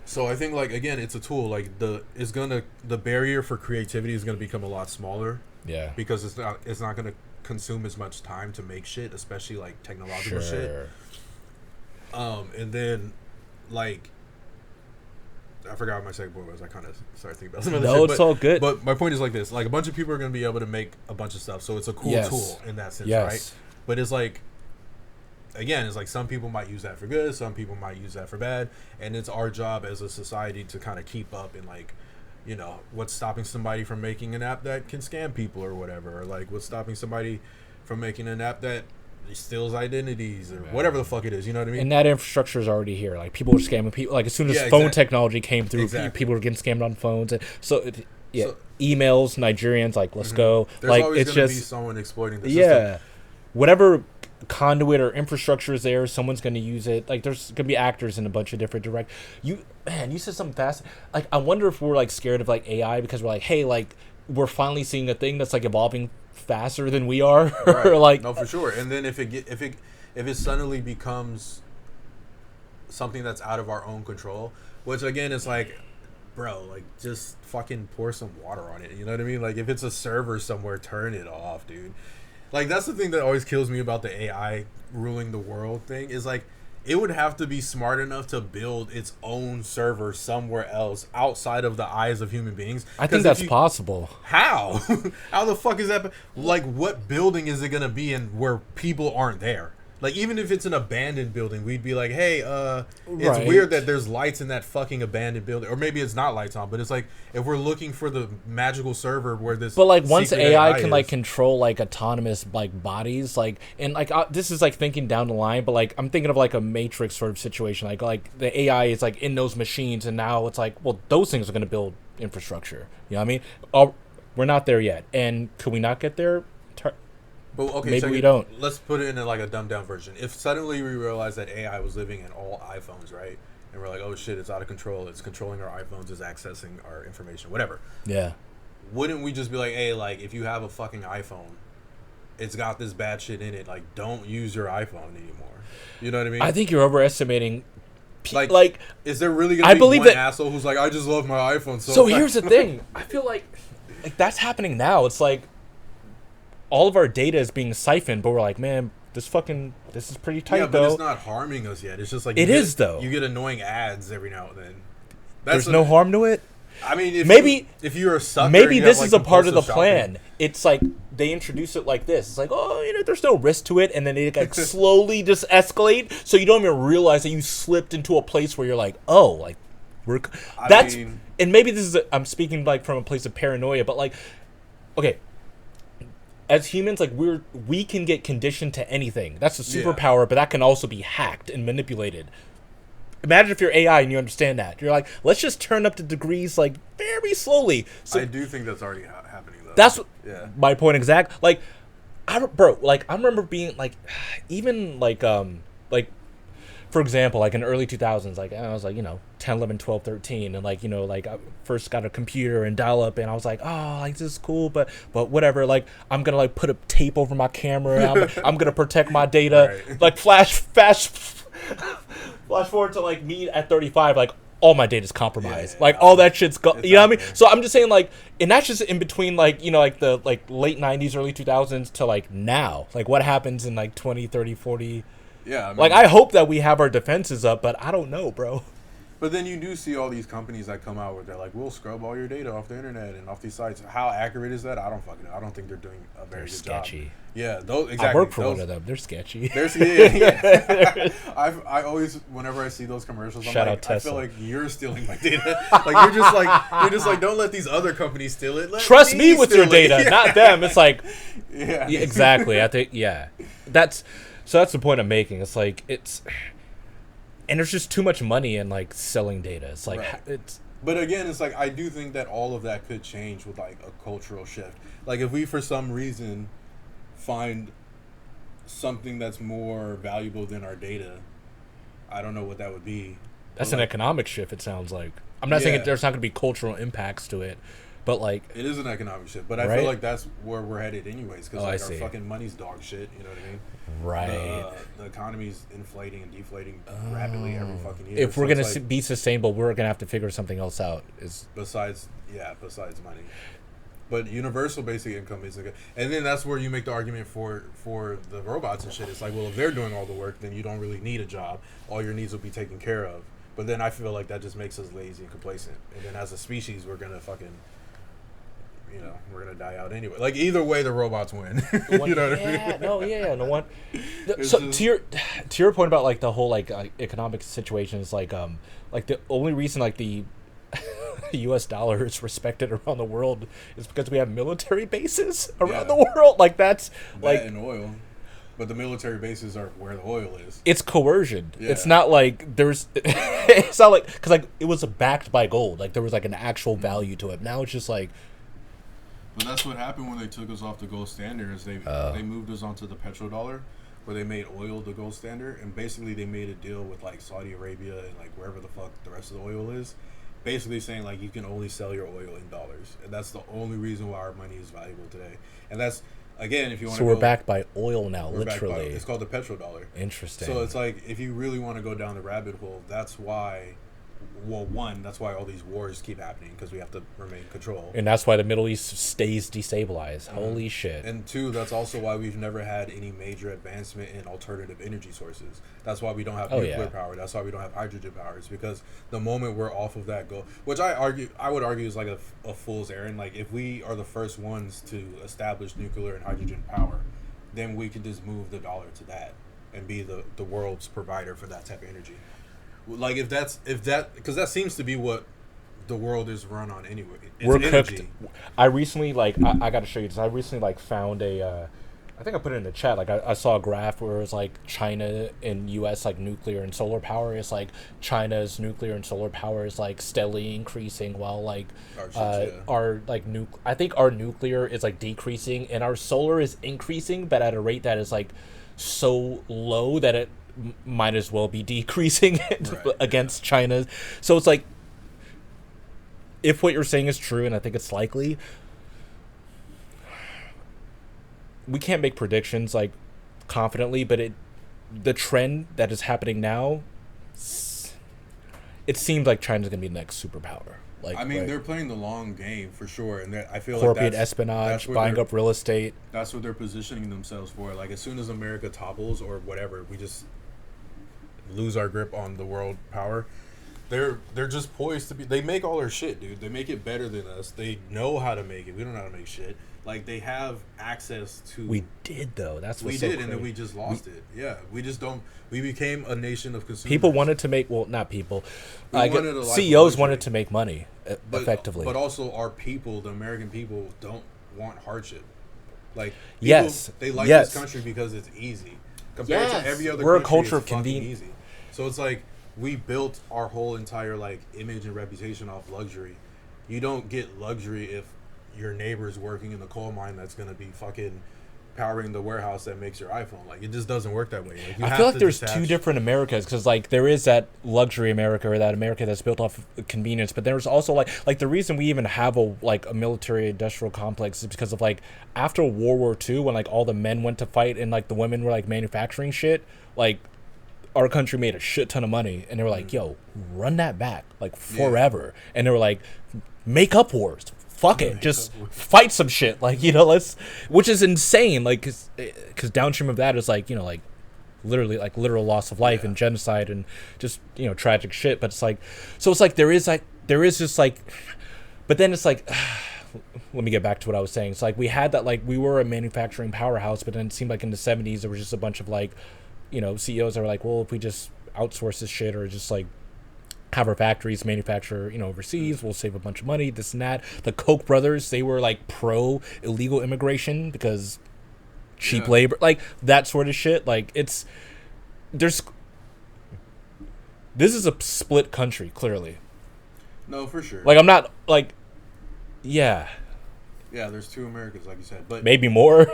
So I think like again, it's a tool. Like the barrier for creativity is gonna become a lot smaller. Yeah. Because it's not gonna consume as much time to make shit, especially like technological shit. And then like I forgot what my second point was. I kind of started thinking about some of this. No, it's all good. But my point is like this: like a bunch of people are gonna be able to make a bunch of stuff. So it's a cool tool in that sense, right? But it's like, again, it's like some people might use that for good, some people might use that for bad, and it's our job as a society to kind of keep up and like, you know, what's stopping somebody from making an app that can scam people or whatever, or like what's stopping somebody from making an app that steals identities or whatever the fuck it is, you know what I mean? And that infrastructure is already here. Like people are scamming people. Like as soon as phone technology came through, people were getting scammed on phones. And so emails, Nigerians, like let's go. There's like always it's gonna just be someone exploiting the system. Whatever conduit or infrastructure is there, someone's going to use it. Like there's going to be actors in a bunch of different you said something fast. Like I wonder if we're like scared of like AI because we're like, hey, like we're finally seeing a thing that's like evolving faster than we are. Right. Like no, for sure. And then if it suddenly becomes something that's out of our own control, which again is like, bro, like just fucking pour some water on it. You know what I mean? Like if it's a server somewhere, turn it off, dude. Like that's the thing that always kills me about the AI ruling the world thing is like it would have to be smart enough to build its own server somewhere else outside of the eyes of human beings. I think that's possible. How? How the fuck is that? Like what building is it going to be in where people aren't there? Like, even if it's an abandoned building, we'd be like, hey, it's weird that there's lights in that fucking abandoned building. Or maybe it's not lights on, but it's like, if we're looking for the magical server where this... But, like, once AI can, like, control, like, autonomous, like, bodies, like... And, like, this is, like, thinking down the line, but, like, I'm thinking of, like, a Matrix sort of situation. Like the AI is, like, in those machines, and now it's like, well, those things are going to build infrastructure. You know what I mean? We're not there yet. And could we not get there? But okay, maybe we don't. Let's put it in like a dumbed down version. If suddenly we realize that AI was living in all iPhones, right? And we're like, oh shit, it's out of control. It's controlling our iPhones. It's accessing our information, whatever. Yeah. Wouldn't we just be like, hey, like if you have a fucking iPhone, it's got this bad shit in it. Like, don't use your iPhone anymore. You know what I mean? I think you're overestimating. Like, is there really gonna be one asshole who's like, I just love my iPhone so much? Here's the thing. I feel like that's happening now. It's like all of our data is being siphoned, but we're like, man, this is pretty tight, though. Yeah, but it's not harming us yet. It's just like... It is, though. You get annoying ads every now and then. There's no harm to it? I mean, if you're a sucker... Maybe this is a part of the plan. It's like, they introduce it like this. It's like, oh, you know, there's no risk to it, and then it like slowly just escalate, so you don't even realize that you slipped into a place where you're like, oh, like, and maybe this is... I'm speaking, like, from a place of paranoia, but, like, okay... As humans, like we can get conditioned to anything. That's a superpower, but that can also be hacked and manipulated. Imagine if you're AI and you understand that. You're like, let's just turn up the degrees like very slowly. So I do think that's already happening though. That's my point exact. Like, I remember being like, even like for example, like in early 2000s, like I was like, 10, 11, 12, 13, and like, like I first got a computer and dial up, and I was like, oh, like this is cool, but whatever, like I'm gonna like put a tape over my camera, I'm gonna protect my data, Right. like flash forward to like me at 35, like all my data's compromised, Yeah, like all that shit's it's you know what I out mean? there. So I'm just saying, like, and that's just in between, like, like the like late 90s, early 2000s to like now, like what happens in like 20, 30, 40. Yeah, I mean, Like, I hope that we have our defenses up, but I don't know, bro. but then you do see all these companies that come out where they're like, we'll scrub all your data off the internet and off these sites. How accurate is that? I don't fucking know. I don't think they're doing a very They're good sketchy. job. Yeah, those exactly. I work for those, one of them. They're sketchy. There's yeah. I always whenever I see those commercials, I'm Shout like, out Tesla. I feel like you're stealing my data. Like you're just like don't let these other companies steal it. Let Trust me with your steal it. data, Yeah. not them. It's like, Yeah. yeah, exactly. I think, yeah. That's the point I'm making. It's like, and there's just too much money in like selling data. It's like, Right. But again, it's like I do think that all of that could change with like a cultural shift. Like if we for some reason find something that's more valuable than our data, I don't know what that would be. that's But, an like, economic shift, it sounds like. I'm not saying Yeah. there's not going to be cultural impacts to it, but like, it is an economic shift, but I Right? feel like that's where we're headed anyways. Because Oh, I like our see. fucking money's dog shit. You know what I mean? right. The economy's inflating and deflating rapidly every fucking year. If we're So going it's to like, be sustainable, we're going to have to figure something else out. besides money, but universal basic income is like, and then that's where you make the argument for the robots and shit. It's like, well, if they're doing all the work, then you don't really need a job. All your needs will be taken care of. But then I feel like that just makes us lazy and complacent. And then as a species, we're gonna fucking, we're gonna die out anyway. Like either way, the robots win. You know what I mean? No one. It's So just- to your point about like the whole like economic situation is like the only reason like the U.S. dollar is respected around the world is because we have military bases around Yeah. the world. Like that's That like and oil. But the military bases are where the oil is. it's coercion. Yeah. It's not like there's. It's not like because like it was backed by gold. Like there was like an actual value to it. Now it's just like. But that's what happened when they took us off the gold standard. Is they moved us onto the petrodollar, where they made oil the gold standard, and basically they made a deal with like Saudi Arabia and like wherever the fuck the rest of the oil is, basically saying like you can only sell your oil in dollars, and that's the only reason why our money is valuable today. And that's again, if you want So to, we're backed by oil now, we're backed by- literally. it's called the petrodollar. Interesting. So it's like if you really want to go down the rabbit hole, that's why. Well, one, that's why all these wars keep happening because we have to remain in control. And that's why the Middle East stays destabilized. Holy shit. And two, that's also why we've never had any major advancement in alternative energy sources. That's why we don't have nuclear power. That's why we don't have hydrogen power. It's because the moment we're off of that goal, which I would argue is like a fool's errand. Like if we are the first ones to establish nuclear and hydrogen power, then we can just move the dollar to that and be the world's provider for that type of energy. Like if that because that seems to be what the world is run on anyway. It's We're energy. cooked. I recently I got to show you this. I recently found a I think I put it in the chat. Like I saw a graph where it was like China and U.S. like nuclear and solar power. It's like China's nuclear and solar power is like steadily increasing while like our like I think our nuclear is like decreasing and our solar is increasing, but at a rate that is like so low that it might as well be decreasing against China. So it's like, if what you're saying is true, and I think it's likely, we can't make predictions like confidently, but the trend that is happening now, it seems like China's gonna be the next superpower. Like, I mean, they're playing the long game for sure, and I feel corporate like espionage, buying up real estate. That's what they're positioning themselves for. Like as soon as America topples or whatever, we just lose our grip on the world power. They're just poised to be. They make all their shit, dude. They make it better than us. They know how to make it. We don't know how to make shit. Like they have access to. We did though. That's what's we so did, crazy. and then we just lost it. Yeah, we just don't. We became a nation of consumers. People wanted to make not people. Wanted a life of CEOs luxury. wanted to make money effectively. But also, our people, the American people, don't want hardship. Like people, Yes, they like yes. this country because it's easy compared to every other. We're a country, culture it's of fucking convenience. easy. So it's like we built our whole entire like image and reputation off luxury. You don't get luxury if your neighbor's working in the coal mine that's gonna be fucking powering the warehouse that makes your iPhone. Like, it just doesn't work that way. Like, you I have feel like to there's detach. two different Americas because like there is that luxury America or that America that's built off of convenience, but there's also like the reason we even have a military industrial complex is because of like after World War II when like all the men went to fight and like the women were like manufacturing shit, like our country made a shit ton of money and they were like, yo, run that back like forever. And they were like, make up wars. Fuck it, just fight some shit. Like, let's, which is insane. Like, cause downstream of that is like, like literally like literal loss of life and genocide and just, tragic shit. But it's like, so it's like, there is just like, but then it's like, let me get back to what I was saying. It's like, we had that, like, we were a manufacturing powerhouse, but then it seemed like in the 70s, there was just a bunch of like, CEOs that were like, well, if we just outsource this shit or just like have our factories manufacture, overseas, we'll save a bunch of money, this and that. The Koch brothers, they were like pro illegal immigration because cheap labor, like that sort of shit. Like this is a split country, clearly. No, for sure. Like, I'm not like, yeah, there's two Americas, like you said, but maybe more.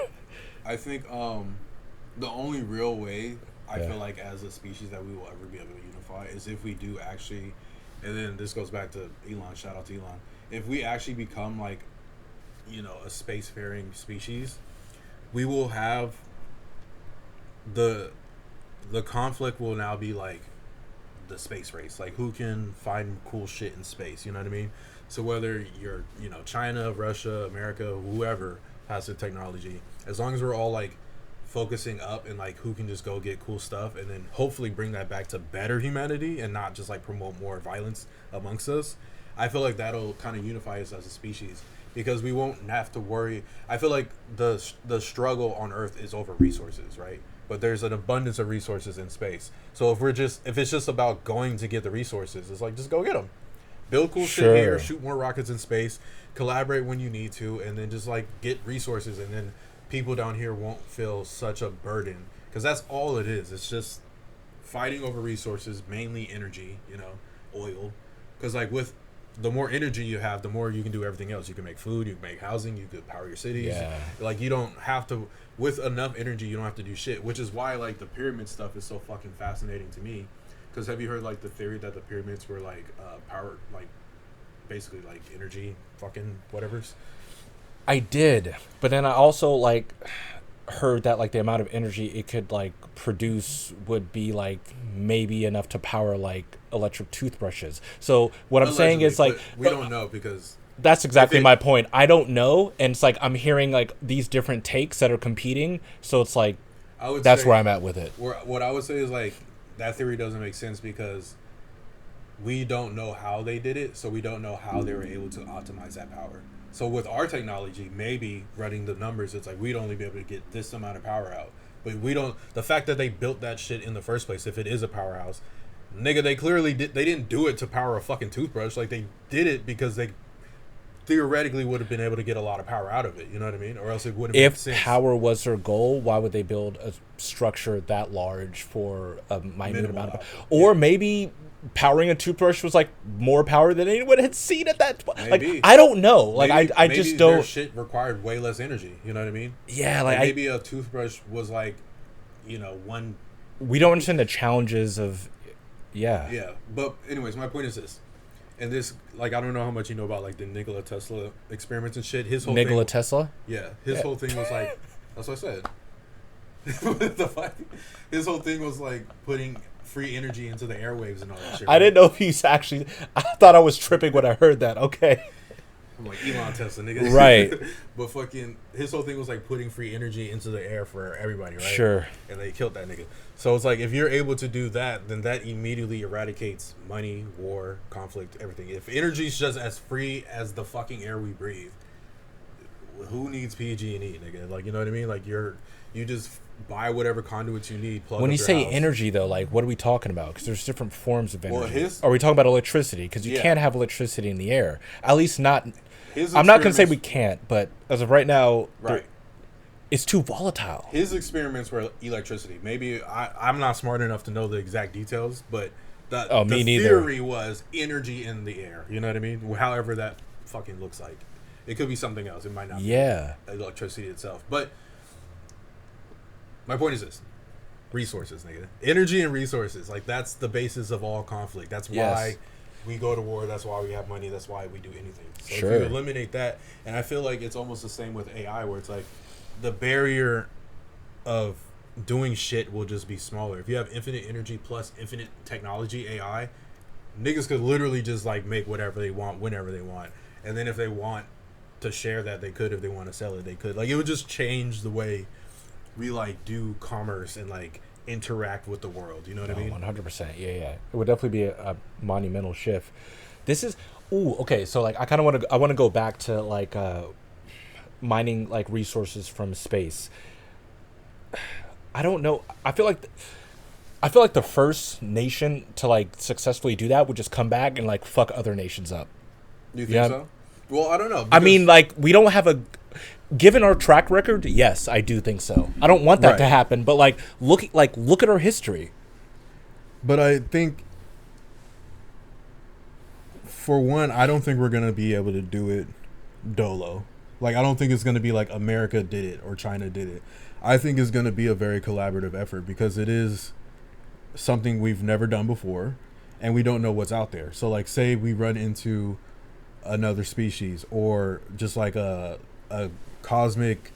I think the only real way I feel like as a species that we will ever be able to unify is if we do actually, and then this goes back to Elon, shout out to Elon, if we actually become like, a spacefaring species, we will have the conflict will now be like the space race, like who can find cool shit in space, you know what I mean? So whether you're, China, Russia, America, whoever has the technology, as long as we're all like focusing up and like who can just go get cool stuff and then hopefully bring that back to better humanity and not just like promote more violence amongst us, I feel like that'll kind of unify us as a species because we won't have to worry. I feel like the struggle on Earth is over resources, right? But there's an abundance of resources in space. So if it's just about going to get the resources, it's like just go get them, build cool shit here, shoot more rockets in space, collaborate when you need to, and then just like get resources, and then people down here won't feel such a burden because that's all it is. It's just fighting over resources, mainly energy, oil. Because like with the more energy you have, the more you can do everything else. You can make food, you can make housing, you could power your cities. Yeah. Like you don't have to, with enough energy, you don't have to do shit. Which is why like the pyramid stuff is so fucking fascinating to me. Because have you heard like the theory that the pyramids were like power, like basically like energy, fucking whatevers? I did, but then I also like heard that like the amount of energy it could like produce would be like maybe enough to power like electric toothbrushes. So what I'm saying is like we don't know because that's exactly my point. I don't know, and it's like I'm hearing like these different takes that are competing. So it's like that's where I'm at with it. What I would say is like that theory doesn't make sense because we don't know how they did it, so we don't know how they were able to optimize that power. So with our technology, maybe running the numbers, it's like we'd only be able to get this amount of power out. But we don't. The fact that they built that shit in the first place, if it is a powerhouse, nigga, they clearly did. They didn't do it to power a fucking toothbrush. Like they did it because they theoretically would have been able to get a lot of power out of it. You know what I mean? Or else it would have made sense. If power was their goal, why would they build a structure that large for a minute amount of power? Or maybe powering a toothbrush was like more power than anyone had seen at that point. Like I don't know. Like maybe, I just don't. Their shit required way less energy. You know what I mean? Yeah, like maybe a toothbrush was like, one. We don't understand the challenges of. Yeah. Yeah, but anyways, my point is this, and this like I don't know how much you know about like the Nikola Tesla experiments and shit. His whole Nikola Tesla. Yeah, his whole thing was like that's what I said. His whole thing was like putting free energy into the airwaves and all that shit. I didn't know if he's actually. I thought I was tripping when I heard that. Okay. I'm like Elon Tesla, nigga. Right. But fucking, his whole thing was like putting free energy into the air for everybody, right? Sure. And they killed that nigga. So it's like if you're able to do that, then that immediately eradicates money, war, conflict, everything. If energy's just as free as the fucking air we breathe, who needs PG&E, nigga? Like, you know what I mean? Like you just buy whatever conduits you need. Plug when you say house. Energy, though, like what are we talking about? Because there's different forms of energy. Well, are we talking about electricity? Because you can't have electricity in the air. At least not. I'm not gonna say we can't, but as of right now, right, it's too volatile. His experiments were electricity. Maybe I'm not smart enough to know the exact details, but the theory was energy in the air. You know what I mean? However that fucking looks like. It could be something else. It might not be electricity itself. But My point is this: resources, nigga. Energy and resources. Like that's the basis of all conflict. That's why we go to war. That's why we have money. That's why we do anything. So if you eliminate that, and I feel like it's almost the same with AI, where it's like the barrier of doing shit will just be smaller. If you have infinite energy plus infinite technology, AI, niggas could literally just like make whatever they want whenever they want. And then if they want to share that, they could. If they want to sell it, they could. Like it would just change the way we like do commerce and like interact with the world. You know what I mean? 100%. Yeah. It would definitely be a monumental shift. This is okay. So like I want to go back to like mining like resources from space. I don't know. I feel like the first nation to like successfully do that would just come back and like fuck other nations up. You think so? Well, I don't know. I mean, like we don't have given our track record. Yes, I do think so. I don't want that to happen, but like look at our history. But I think, for one, I don't think we're gonna be able to do it dolo. Like I don't think it's gonna be like America did it or China did it. I think it's going to be a very collaborative effort because it is something we've never done before and we don't know what's out there. So like say we run into another species or just like a cosmic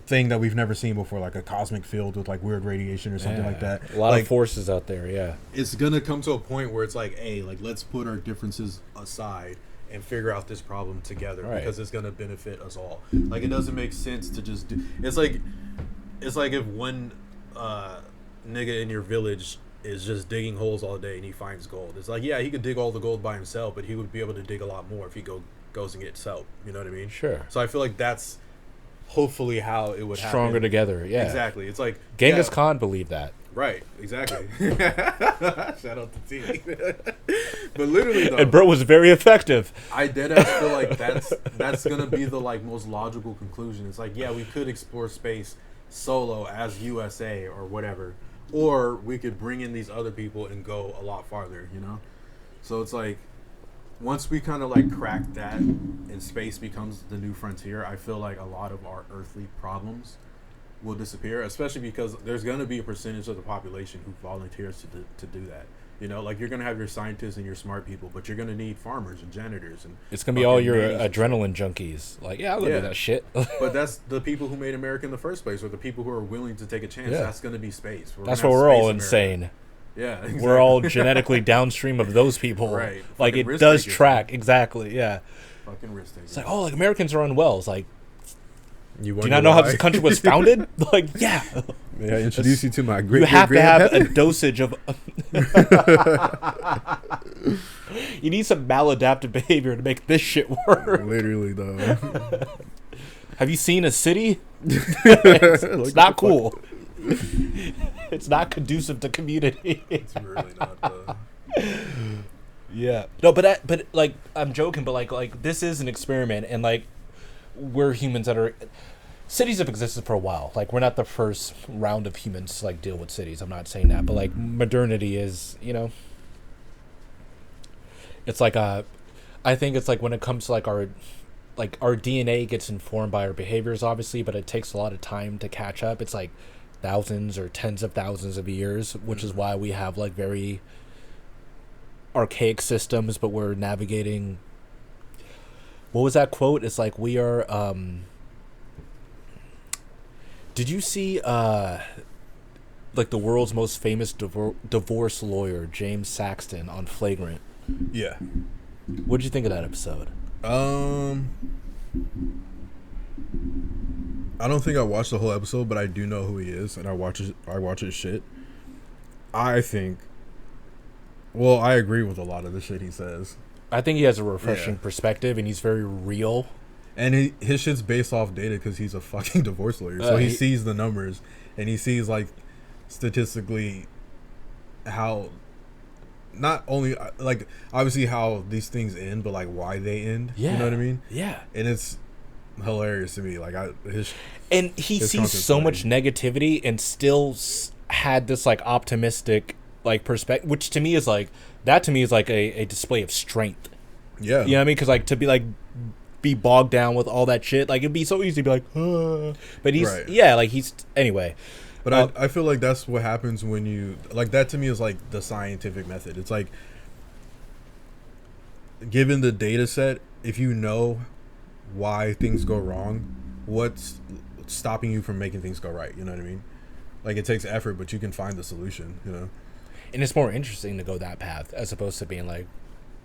thing that we've never seen before, like a cosmic field with like weird radiation or something like that. A lot of forces out there, yeah. It's going to come to a point where it's like, hey, like let's put our differences aside and figure out this problem together because it's gonna benefit us all. Like it doesn't make sense to just do. It's like if one nigga in your village is just digging holes all day and he finds gold. It's like he could dig all the gold by himself, but he would be able to dig a lot more if he goes and gets help. You know what I mean? Sure. So I feel like that's hopefully how it would stronger happen. Together. Yeah. Exactly. It's like Genghis Khan believed that. Right, exactly. Shout out to T. But literally though, and bro was very effective. I deadass feel like that's gonna be the like most logical conclusion. It's like we could explore space solo as USA or whatever, or we could bring in these other people and go a lot farther. You know, so it's like once we kind of like crack that and space becomes the new frontier, I feel like a lot of our earthly problems will disappear, especially because there's going to be a percentage of the population who volunteers to do that. You know, like you're going to have your scientists and your smart people, but you're going to need farmers and janitors. And it's going to be all your adrenaline junkies. Like, I'll do that shit. But that's the people who made America in the first place, or the people who are willing to take a chance. That's going to be space. That's why we're all insane. Yeah, exactly. We're all genetically downstream of those people. Right. Like, it does track. Exactly, yeah. Fucking risk takers. It's like, like, Americans are unwell. It's like, do you not know how this country was founded? Like, May I introduce you to my great You have to have a dosage of... You need some maladaptive behavior to make this shit work. Literally, though. Have you seen a city? It's not cool. It's not conducive to community. It's really not, though. Yeah. No, but like, I'm joking, but like this is an experiment, and like, we're humans that are... Cities have existed for a while. Like, we're not the first round of humans to like deal with cities. I'm not saying that, but like modernity is, it's like I think it's like when it comes to like our DNA gets informed by our behaviors, obviously, but it takes a lot of time to catch up. It's like thousands or tens of thousands of years, which is why we have like very archaic systems, but we're navigating. What was that quote? It's like we are. Did you see like the world's most famous divorce lawyer, James Saxton, on Flagrant? Yeah. What did you think of that episode? I don't think I watched the whole episode, but I do know who he is, and I watch his shit. I think. Well, I agree with a lot of the shit he says. I think he has a refreshing perspective, and he's very real. And his shit's based off data because he's a fucking divorce lawyer. So he sees the numbers, and he sees, like, statistically how, not only, like, obviously how these things end, but, like, why they end. Yeah. You know what I mean? Yeah. And it's hilarious to me. Like, he sees so much negativity and still had this, like, optimistic, like, perspective, which to me is, like, a display of strength. Yeah. You know what I mean? Because, like, to be, like, be bogged down with all that shit. Like it'd be so easy to be like, but he's Right. like he's anyway. But I feel like that's what happens when you like that. To me is like the scientific method. It's like given the data set, if you know why things go wrong, what's stopping you from making things go right? You know what I mean? Like it takes effort, but you can find the solution. You know. And it's more interesting to go that path as opposed to being like,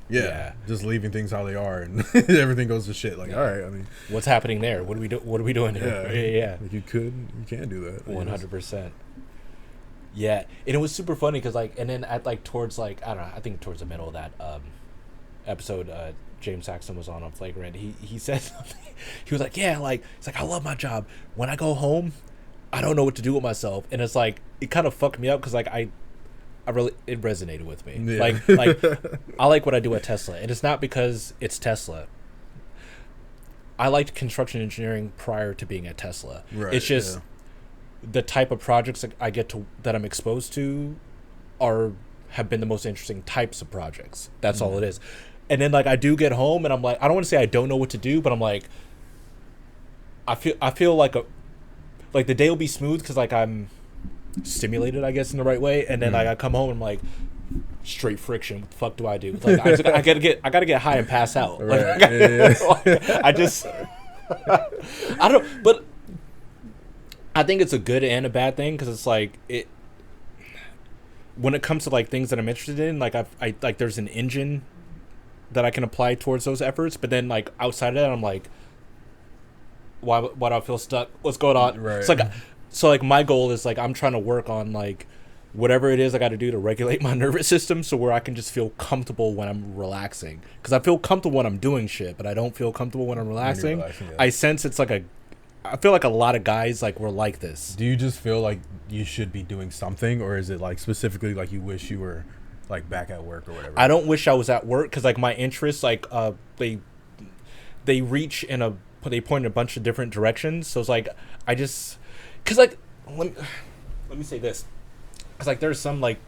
yeah. Just leaving things how they are and everything goes to shit. Like, all right, I mean, what's happening there? What are we doing here? Yeah. Like you can do that. 100%. Yeah, and it was super funny because like, and then at like towards like I don't know, I think towards the middle of that episode, James Saxon was on Flagrant. He said something. He was like, yeah, like it's like I love my job. When I go home, I don't know what to do with myself, and it's like it kind of fucked me up because like I really it resonated with me. Yeah. Like I like what I do at Tesla, and it's not because it's Tesla. I liked construction engineering prior to being at Tesla. Right, it's just the type of projects that I'm exposed to have been the most interesting types of projects. That's all it is. And then like I do get home and I'm like I don't want to say I don't know what to do, but I'm like I feel like the day will be smooth because like I'm stimulated, I guess, in the right way, and then like I come home and I'm like straight friction. What the fuck do I do? Like I gotta get high and pass out. Right. Like, I just I don't know, but I think it's a good and a bad thing because it's like it when it comes to like things that I'm interested in, like I like there's an engine that I can apply towards those efforts, but then like outside of that I'm like why do I feel stuck? What's going on? Right. It's like so like my goal is like I'm trying to work on like whatever it is I got to do to regulate my nervous system so where I can just feel comfortable when I'm relaxing, because I feel comfortable when I'm doing shit but I don't feel comfortable when I'm relaxing. I sense it's like I feel like a lot of guys like were like this. Do you just feel like you should be doing something, or is it like specifically like you wish you were like back at work or whatever? I don't wish I was at work because like my interests like they reach they point in a bunch of different directions, so it's like I just because like let me say this, because like there's some like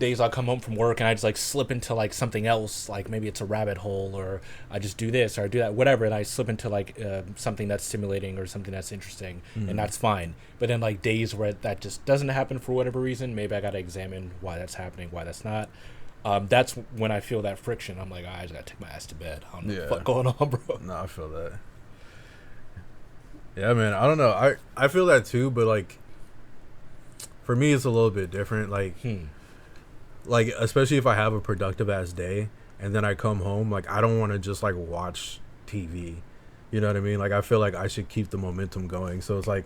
days I'll come home from work and I just like slip into like something else, like maybe it's a rabbit hole or I just do this or I do that, whatever, and I slip into like something that's stimulating or something that's interesting, and that's fine. But then like days where that just doesn't happen for whatever reason, maybe I gotta examine why that's happening, why that's not. That's when I feel that friction. I'm like, I just gotta take my ass to bed. I don't know what's going on, bro. No, I feel that. Yeah, man, I don't know. I feel that too, but like for me it's a little bit different. Like especially if I have a productive ass day and then I come home, like I don't want to just like watch TV. You know what I mean? Like I feel like I should keep the momentum going. So it's like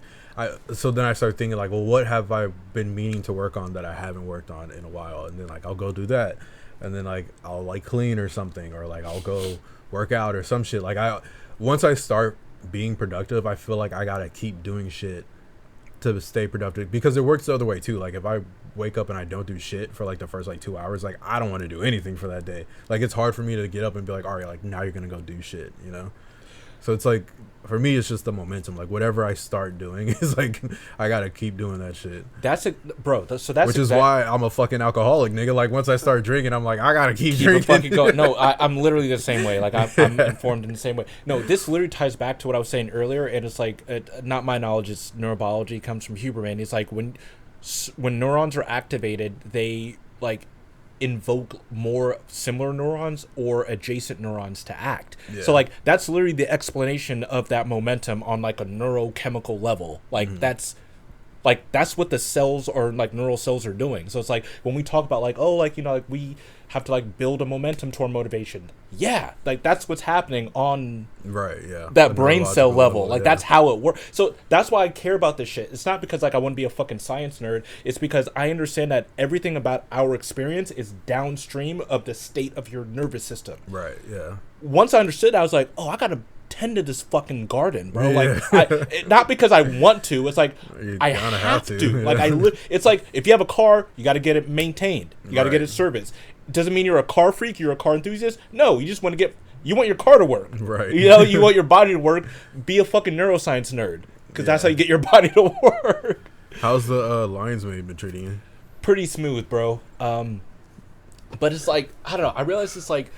so then I start thinking like, well, what have I been meaning to work on that I haven't worked on in a while? And then like I'll go do that. And then like I'll like clean or something, or like I'll go work out or some shit. Like once I start being productive, I feel like I got to keep doing shit to stay productive, because it works the other way too. Like if I wake up and I don't do shit for like the first like 2 hours, like I don't want to do anything for that day. Like it's hard for me to get up and be like, all right, like now you're gonna go do shit, you know? So it's like for me it's just the momentum. Like whatever I start doing is like I gotta keep doing that shit. Which is why I'm a fucking alcoholic, nigga. Like once I start drinking, I'm like I gotta keep drinking. Fucking going. No, I'm literally the same way. Like I'm informed in the same way. No, this literally ties back to what I was saying earlier, and it's like not my knowledge. It's neurobiology. Comes from Huberman. It's like when neurons are activated, they like invoke more similar neurons or adjacent neurons to act. So like that's literally the explanation of that momentum on like a neurochemical level. Like that's what the cells or like neural cells are doing. So it's like when we talk about like, oh, like, you know, like we have to like build a momentum toward motivation. Yeah, like that's what's happening on that brain cell level. Like that's how it works. So that's why I care about this shit. It's not because like I want to be a fucking science nerd. It's because I understand that everything about our experience is downstream of the state of your nervous system. Right. Yeah. Once I understood that, I was like, oh, I gotta tend to this fucking garden, bro. Like not because I want to. It's like I have to. Like it's like if you have a car, you got to get it maintained. You got to get it serviced. Doesn't mean you're a car freak. You're a car enthusiast. No, you just want your car to work. Right. You know, you want your body to work. Be a fucking neuroscience nerd, because that's how you get your body to work. How's the Lions Mane been treating you? Pretty smooth, bro. But it's like I don't know. I realize it's like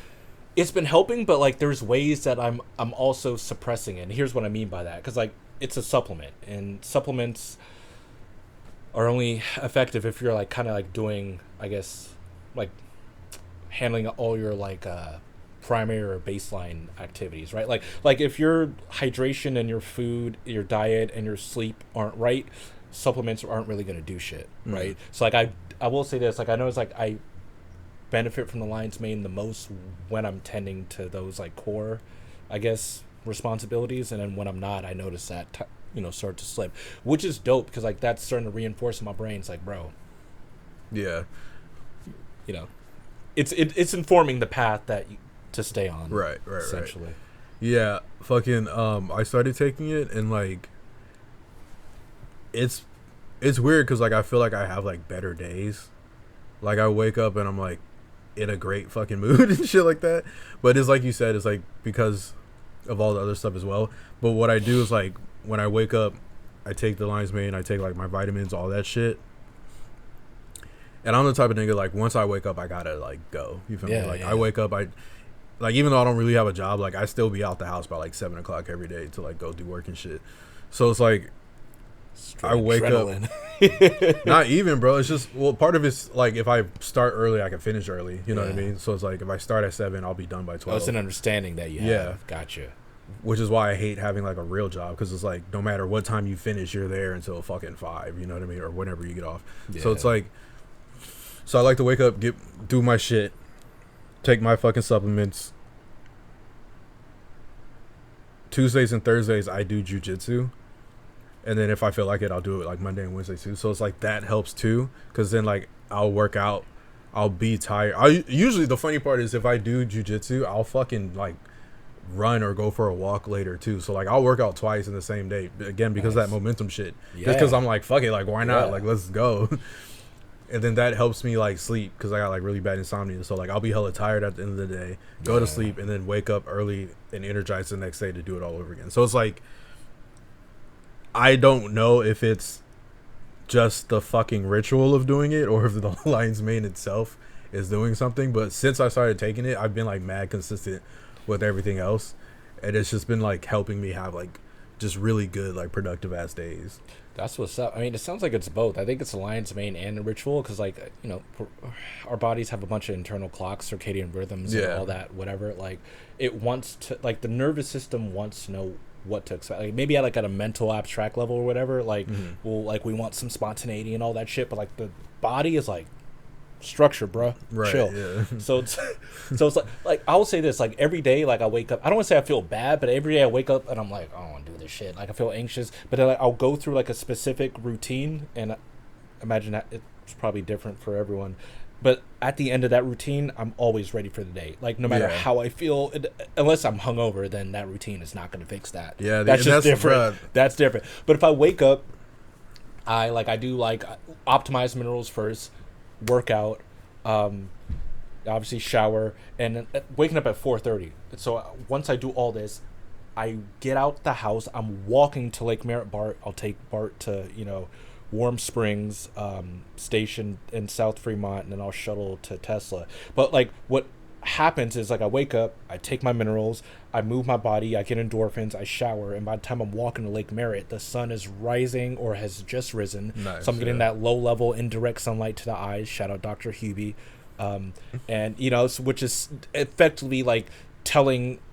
It's been helping, but like there's ways that I'm also suppressing it. And here's what I mean by that, because like it's a supplement, and supplements are only effective if you're like kind of like doing, I guess, like handling all your like primary or baseline activities, right? Like if your hydration and your food, your diet and your sleep aren't right, supplements aren't really going to do shit, right? So like I will say this, like I know it's like I benefit from the lion's mane the most when I'm tending to those like core, I guess, responsibilities, and then when I'm not, I notice that start to slip, which is dope because like that's starting to reinforce in my brain. It's like, bro, Yeah. you know, it's informing the path that to stay on. Right. Essentially. Yeah. Fucking. I started taking it, and like, it's weird because like I feel like I have like better days. Like I wake up and I'm like in a great fucking mood and shit like that. But it's like you said, it's like because of all the other stuff as well. But what I do is like when I wake up, I take the lion's mane, I take like my vitamins, all that shit. And I'm the type of nigga like once I wake up, I gotta like go. You feel me? Like I wake up, I like even though I don't really have a job, like I still be out the house by like 7:00 every day to like go do work and shit. So it's like Straight I wake adrenaline. up. Not even, bro. It's just part of it's like if I start early, I can finish early. You know what I mean? So it's like if I start at 7, I'll be done by 12. Oh, it's an understanding that you have. Yeah. Gotcha. Which is why I hate having like a real job because it's like no matter what time you finish, you're there until fucking 5. You know what I mean? Or whenever you get off. Yeah. So it's like, so I like to wake up, do my shit, take my fucking supplements. Tuesdays and Thursdays I do jujitsu. And then if I feel like it, I'll do it like Monday and Wednesday too. So it's like that helps too. Because then like I'll work out. I'll be tired. Usually the funny part is if I do jujitsu, I'll fucking like run or go for a walk later too. So like I'll work out twice in the same day. Again, because of that momentum shit. Yeah. Just because I'm like, fuck it. Like why not? Like let's go. And then that helps me like sleep because I got like really bad insomnia. So like I'll be hella tired at the end of the day, go to sleep, and then wake up early and energized the next day to do it all over again. So it's like, I don't know if it's just the fucking ritual of doing it or if the lion's mane itself is doing something. But since I started taking it, I've been like mad consistent with everything else. And it's just been like helping me have like just really good, like productive ass days. That's what's up. I mean, it sounds like it's both. I think it's the lion's mane and the ritual because, like, our bodies have a bunch of internal clocks, circadian rhythms, and all that, whatever. Like, it wants to, like, the nervous system wants to know what to expect. Like, maybe at a mental abstract level or whatever. Like, well, like we want some spontaneity and all that shit, but like the body is like structure, bro. Right. Chill. Yeah. So it's like I will say this, like every day, like I wake up. I don't want to say I feel bad, but every day I wake up and I'm like, oh, I don't want to do this shit. Like I feel anxious, but then like, I'll go through like a specific routine, and imagine that it's probably different for everyone. But at the end of that routine, I'm always ready for the day. Like no matter how I feel, unless I'm hungover, then that routine is not going to fix that. Yeah, that's just different. That's different. But if I wake up, I do optimize minerals first, workout, obviously shower, and waking up at 4:30. So once I do all this, I get out the house. I'm walking to Lake Merritt BART. I'll take BART to Warm Springs station in South Fremont, and then I'll shuttle to Tesla. But like what happens is like I wake up, I take my minerals, I move my body, I get endorphins, I shower, and by the time I'm walking to Lake Merritt, the sun is rising or has just risen. Nice, so I'm getting that low level indirect sunlight to the eyes. Shout out Dr. Hubie. And which is effectively like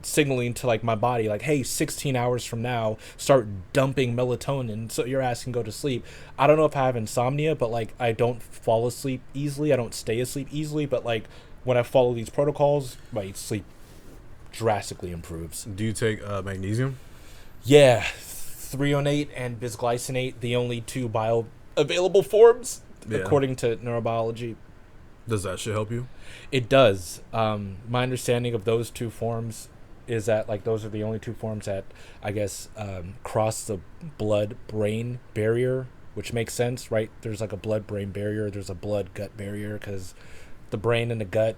signaling to like my body like, hey, 16 hours from now start dumping melatonin so your ass can go to sleep. I don't know if I have insomnia, but like I don't fall asleep easily, I don't stay asleep easily, but like when I follow these protocols, my sleep drastically improves. Do you take magnesium? Yeah, threonate and bisglycinate, the only two bioavailable forms according to neurobiology. Does that shit help you? It does. My understanding of those two forms is that like those are the only two forms that I guess cross the blood-brain barrier, which makes sense, right? There's like a blood-brain barrier. There's a blood-gut barrier because the brain and the gut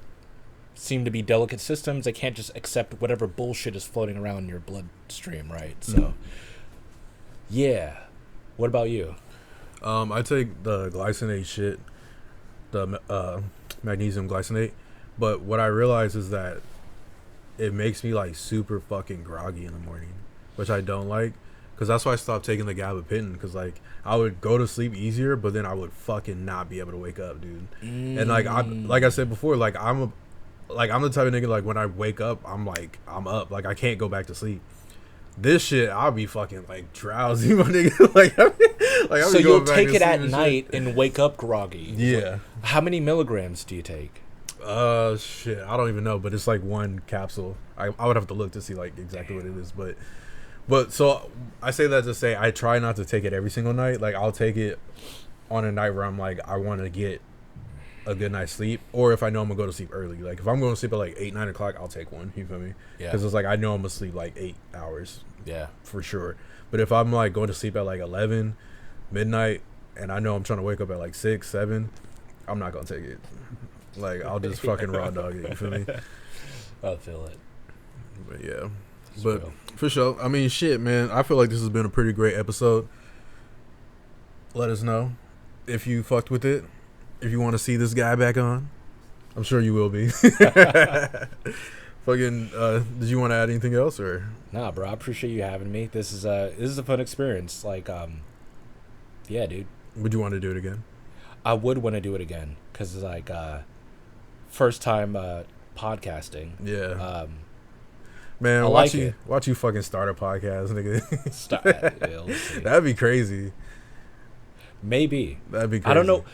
seem to be delicate systems. They can't just accept whatever bullshit is floating around in your bloodstream, right? So, yeah. What about you? I take the glycinate shit. The magnesium glycinate, but what I realize is that it makes me like super fucking groggy in the morning, which I don't like. Because that's why I stopped taking the gabapentin. Because like I would go to sleep easier, but then I would fucking not be able to wake up, dude. And like I said before, like I'm the type of nigga, like when I wake up, I'm up, like I can't go back to sleep. This shit, I'll be fucking like drowsy, my nigga. So you'll take it at night and wake up groggy. Yeah. How many milligrams do you take? Shit, I don't even know, but it's like one capsule. I would have to look to see like exactly what it is, but so I say that to say I try not to take it every single night. Like I'll take it on a night where I'm like I want to get a good night's sleep, or if I know I'm gonna go to sleep early. Like if I'm going to sleep at like 8-9 o'clock, I'll take one. You feel me? Yeah. Because it's like I know I'm gonna sleep like 8 hours. Yeah, for sure. But if I'm like going to sleep at like 11 midnight, and I know I'm trying to wake up at like 6, 7, I'm not gonna take it. Like I'll just fucking raw dog it. You feel me? I'll feel it. But yeah. But for sure, I mean, shit, man. I feel like this has been a pretty great episode. Let us know if you fucked with it. If you want to see this guy back on, I'm sure you will be. Fucking, did you want to add anything else or? Nah, bro. I appreciate you having me. This is a fun experience. Like, yeah, dude. Would you want to do it again? I would want to do it again because it's like first time podcasting. Yeah. Man, watch you fucking start a podcast, nigga. That'd be crazy. Maybe. That'd be crazy. I don't know.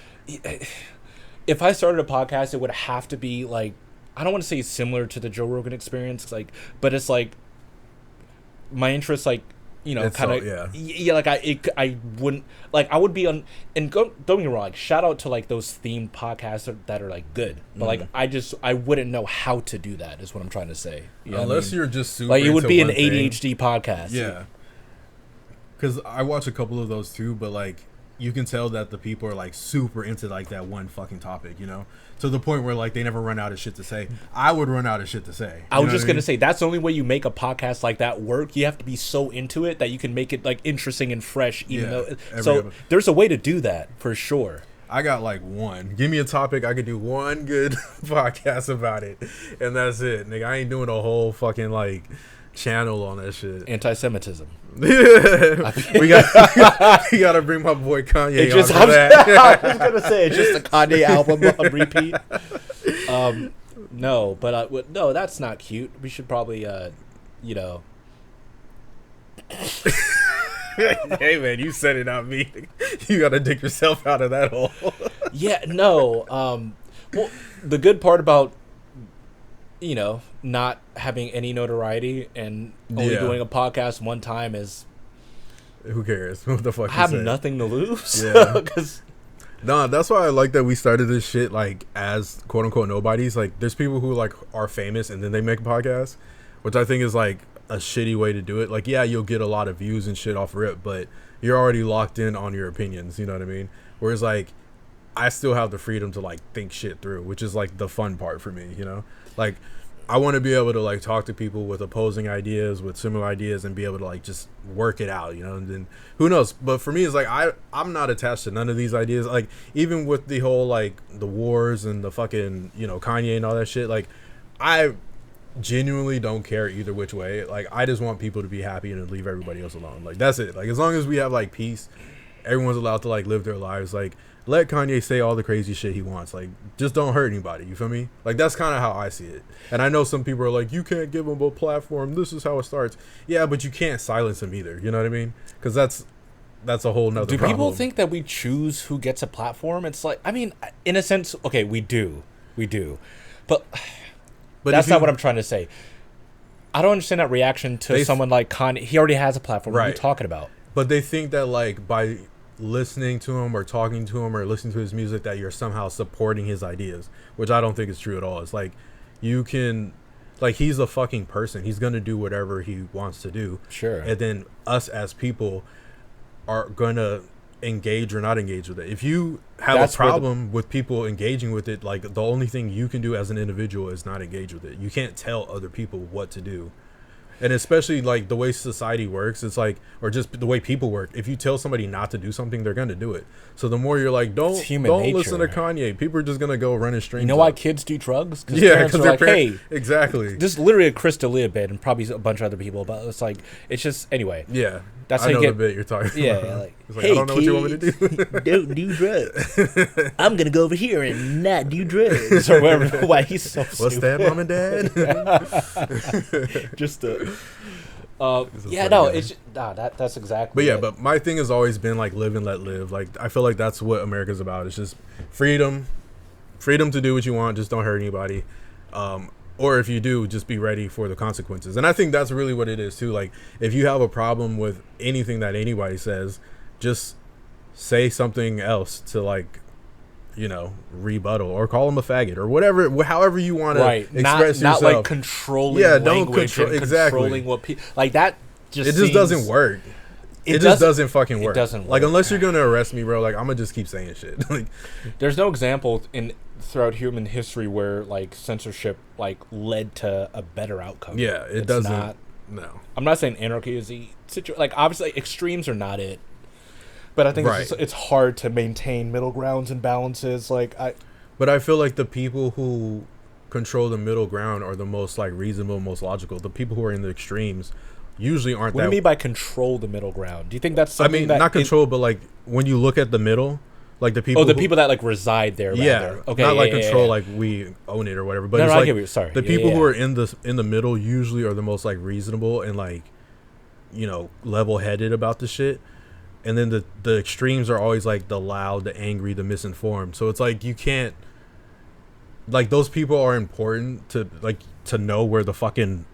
If I started a podcast, it would have to be like, I don't want to say similar to the Joe Rogan experience, like, but it's like my interest, like, you know, kind of, yeah, like I wouldn't, like, I would be on, and don't get me wrong, like, shout out to like those themed podcasts that are like good, but like I wouldn't know how to do that, is what I'm trying to say. You know Unless you're just super like, it would be an thing. ADHD podcast. Yeah. Because I watch a couple of those too, but like, you can tell that the people are like super into like that one fucking topic, you know, to the point where like they never run out of shit to say. I would run out of shit to say. I was just gonna say that's the only way you make a podcast like that work. You have to be so into it that you can make it like interesting and fresh. There's a way to do that for sure. I got like one. Give me a topic, I could do one good podcast about it, and that's it, nigga. I ain't doing a whole fucking like channel on that shit. Anti-Semitism. Yeah. we gotta bring my boy Kanye on for that. I was gonna say it's just a Kanye album on repeat. No, but no, that's not cute. We should probably, you know. Hey man, you said it, not me. You gotta dig yourself out of that hole. Yeah, no. Well, the good part about, you know, not having any notoriety and only doing a podcast one time is, who cares? What the fuck? I have nothing to lose. Yeah. Nah, that's why I like that we started this shit like as quote unquote nobodies. Like, there's people who like are famous and then they make a podcast, which I think is like a shitty way to do it. Like, yeah, you'll get a lot of views and shit off rip, but you're already locked in on your opinions. You know what I mean? Whereas like, I still have the freedom to like think shit through, which is like the fun part for me. You know, like, I want to be able to like talk to people with opposing ideas, with similar ideas, and be able to like just work it out, you know. And then who knows? But for me, it's like I'm not attached to none of these ideas. Like, even with the whole like the wars and the fucking, you know, Kanye and all that shit, like, I genuinely don't care either which way. Like, I just want people to be happy and to leave everybody else alone. Like, that's it. Like, as long as we have like peace, everyone's allowed to like live their lives. Like, let Kanye say all the crazy shit he wants. Like, just don't hurt anybody. You feel me? Like, that's kind of how I see it. And I know some people are like, you can't give him a platform. This is how it starts. Yeah, but you can't silence him either. You know what I mean? Because that's a whole nother problem. Do people think that we choose who gets a platform? It's like, I mean, in a sense, okay, we do. But that's not what I'm trying to say. I don't understand that reaction to someone like Kanye. He already has a platform. Right. What are you talking about? But they think that, like, by listening to him or talking to him or listening to his music, that you're somehow supporting his ideas, which I don't think is true at all. It's like, you can, like, he's a fucking person. He's going to do whatever he wants to do. Sure. And then us as people are going to engage or not engage with it. If you have a problem with people engaging with it, like, the only thing you can do as an individual is not engage with it. You can't tell other people what to do. And especially like the way society works, it's like, or just the way people work. If you tell somebody not to do something, they're gonna do it. So the more you're like, don't listen to Kanye. People are just gonna go running streams. You know why kids do drugs? Yeah, because they're like, hey, exactly. This is literally a Chris D'Elia bit, and probably a bunch of other people. But it's like, it's just anyway. Yeah, that's I how know you get the bit you're talking yeah, about. like, It's like, hey, I don't know kids, what you want me to do. Don't do drugs. I'm gonna go over here and not do drugs or whatever. Why he's so stupid. What's that, mom and dad? Just yeah, no, guy. It's that's exactly. But yeah, but my thing has always been like live and let live. Like I feel like that's what America's about. It's just freedom to do what you want. Just don't hurt anybody. Or if you do, just be ready for the consequences. And I think that's really what it is too. Like if you have a problem with anything that anybody says, just say something else to like, you know, rebuttal or call them a faggot or whatever, however you want to express yourself. Not like controlling. Yeah, don't control exactly. Controlling what people like that. It just doesn't work. It just doesn't fucking work. It doesn't work. Like unless you're gonna arrest me, bro. Like I'm gonna just keep saying shit. Like there's no example throughout human history where like censorship like led to a better outcome. Yeah, it doesn't. No, I'm not saying anarchy is the situation. Like obviously extremes are not it. But I think it's hard to maintain middle grounds and balances. But I feel like the people who control the middle ground are the most like reasonable, most logical. The people who are in the extremes usually aren't. What do you mean by control the middle ground? Do you think that's something? I mean, that not control, but like when you look at the middle, like the people. Oh, the people that like reside there. Yeah. Rather. Okay. Not like control, like we own it or whatever. But it's I like get what you're, sorry. The people who are in the middle usually are the most like reasonable and like, you know, level-headed about the shit. And then the extremes are always like the loud, the angry, the misinformed. So it's like you can't, like those people are important to know where the fucking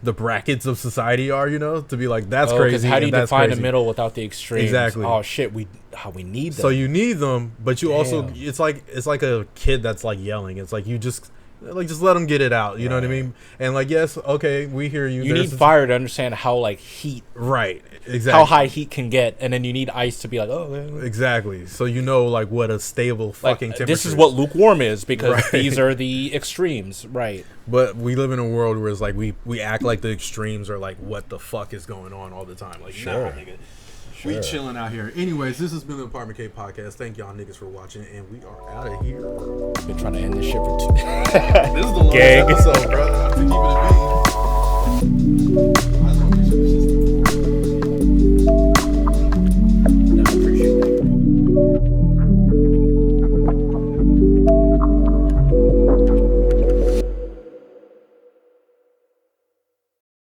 the brackets of society are, you know, to be like that's crazy. Because how do you define the middle without the extremes? Exactly. Oh shit, we need them. So you need them, but you also it's like a kid that's like yelling. It's like you just let them get it out. You know what I mean? And like yes, okay, we hear you. You need fire to understand how like heat. Right. Exactly. How high heat can get, and then you need ice to be like, oh. Exactly. So you know, like what a stable fucking temperature. This is what lukewarm is because these are the extremes, right? But we live in a world where it's like we act like the extremes are like what the fuck is going on all the time. Like, nah, nigga. Sure. We chilling out here. Anyways, this has been the Apartment K podcast. Thank y'all niggas for watching, and we are out of here. Been trying to end this shit for 2. This is the longest episode.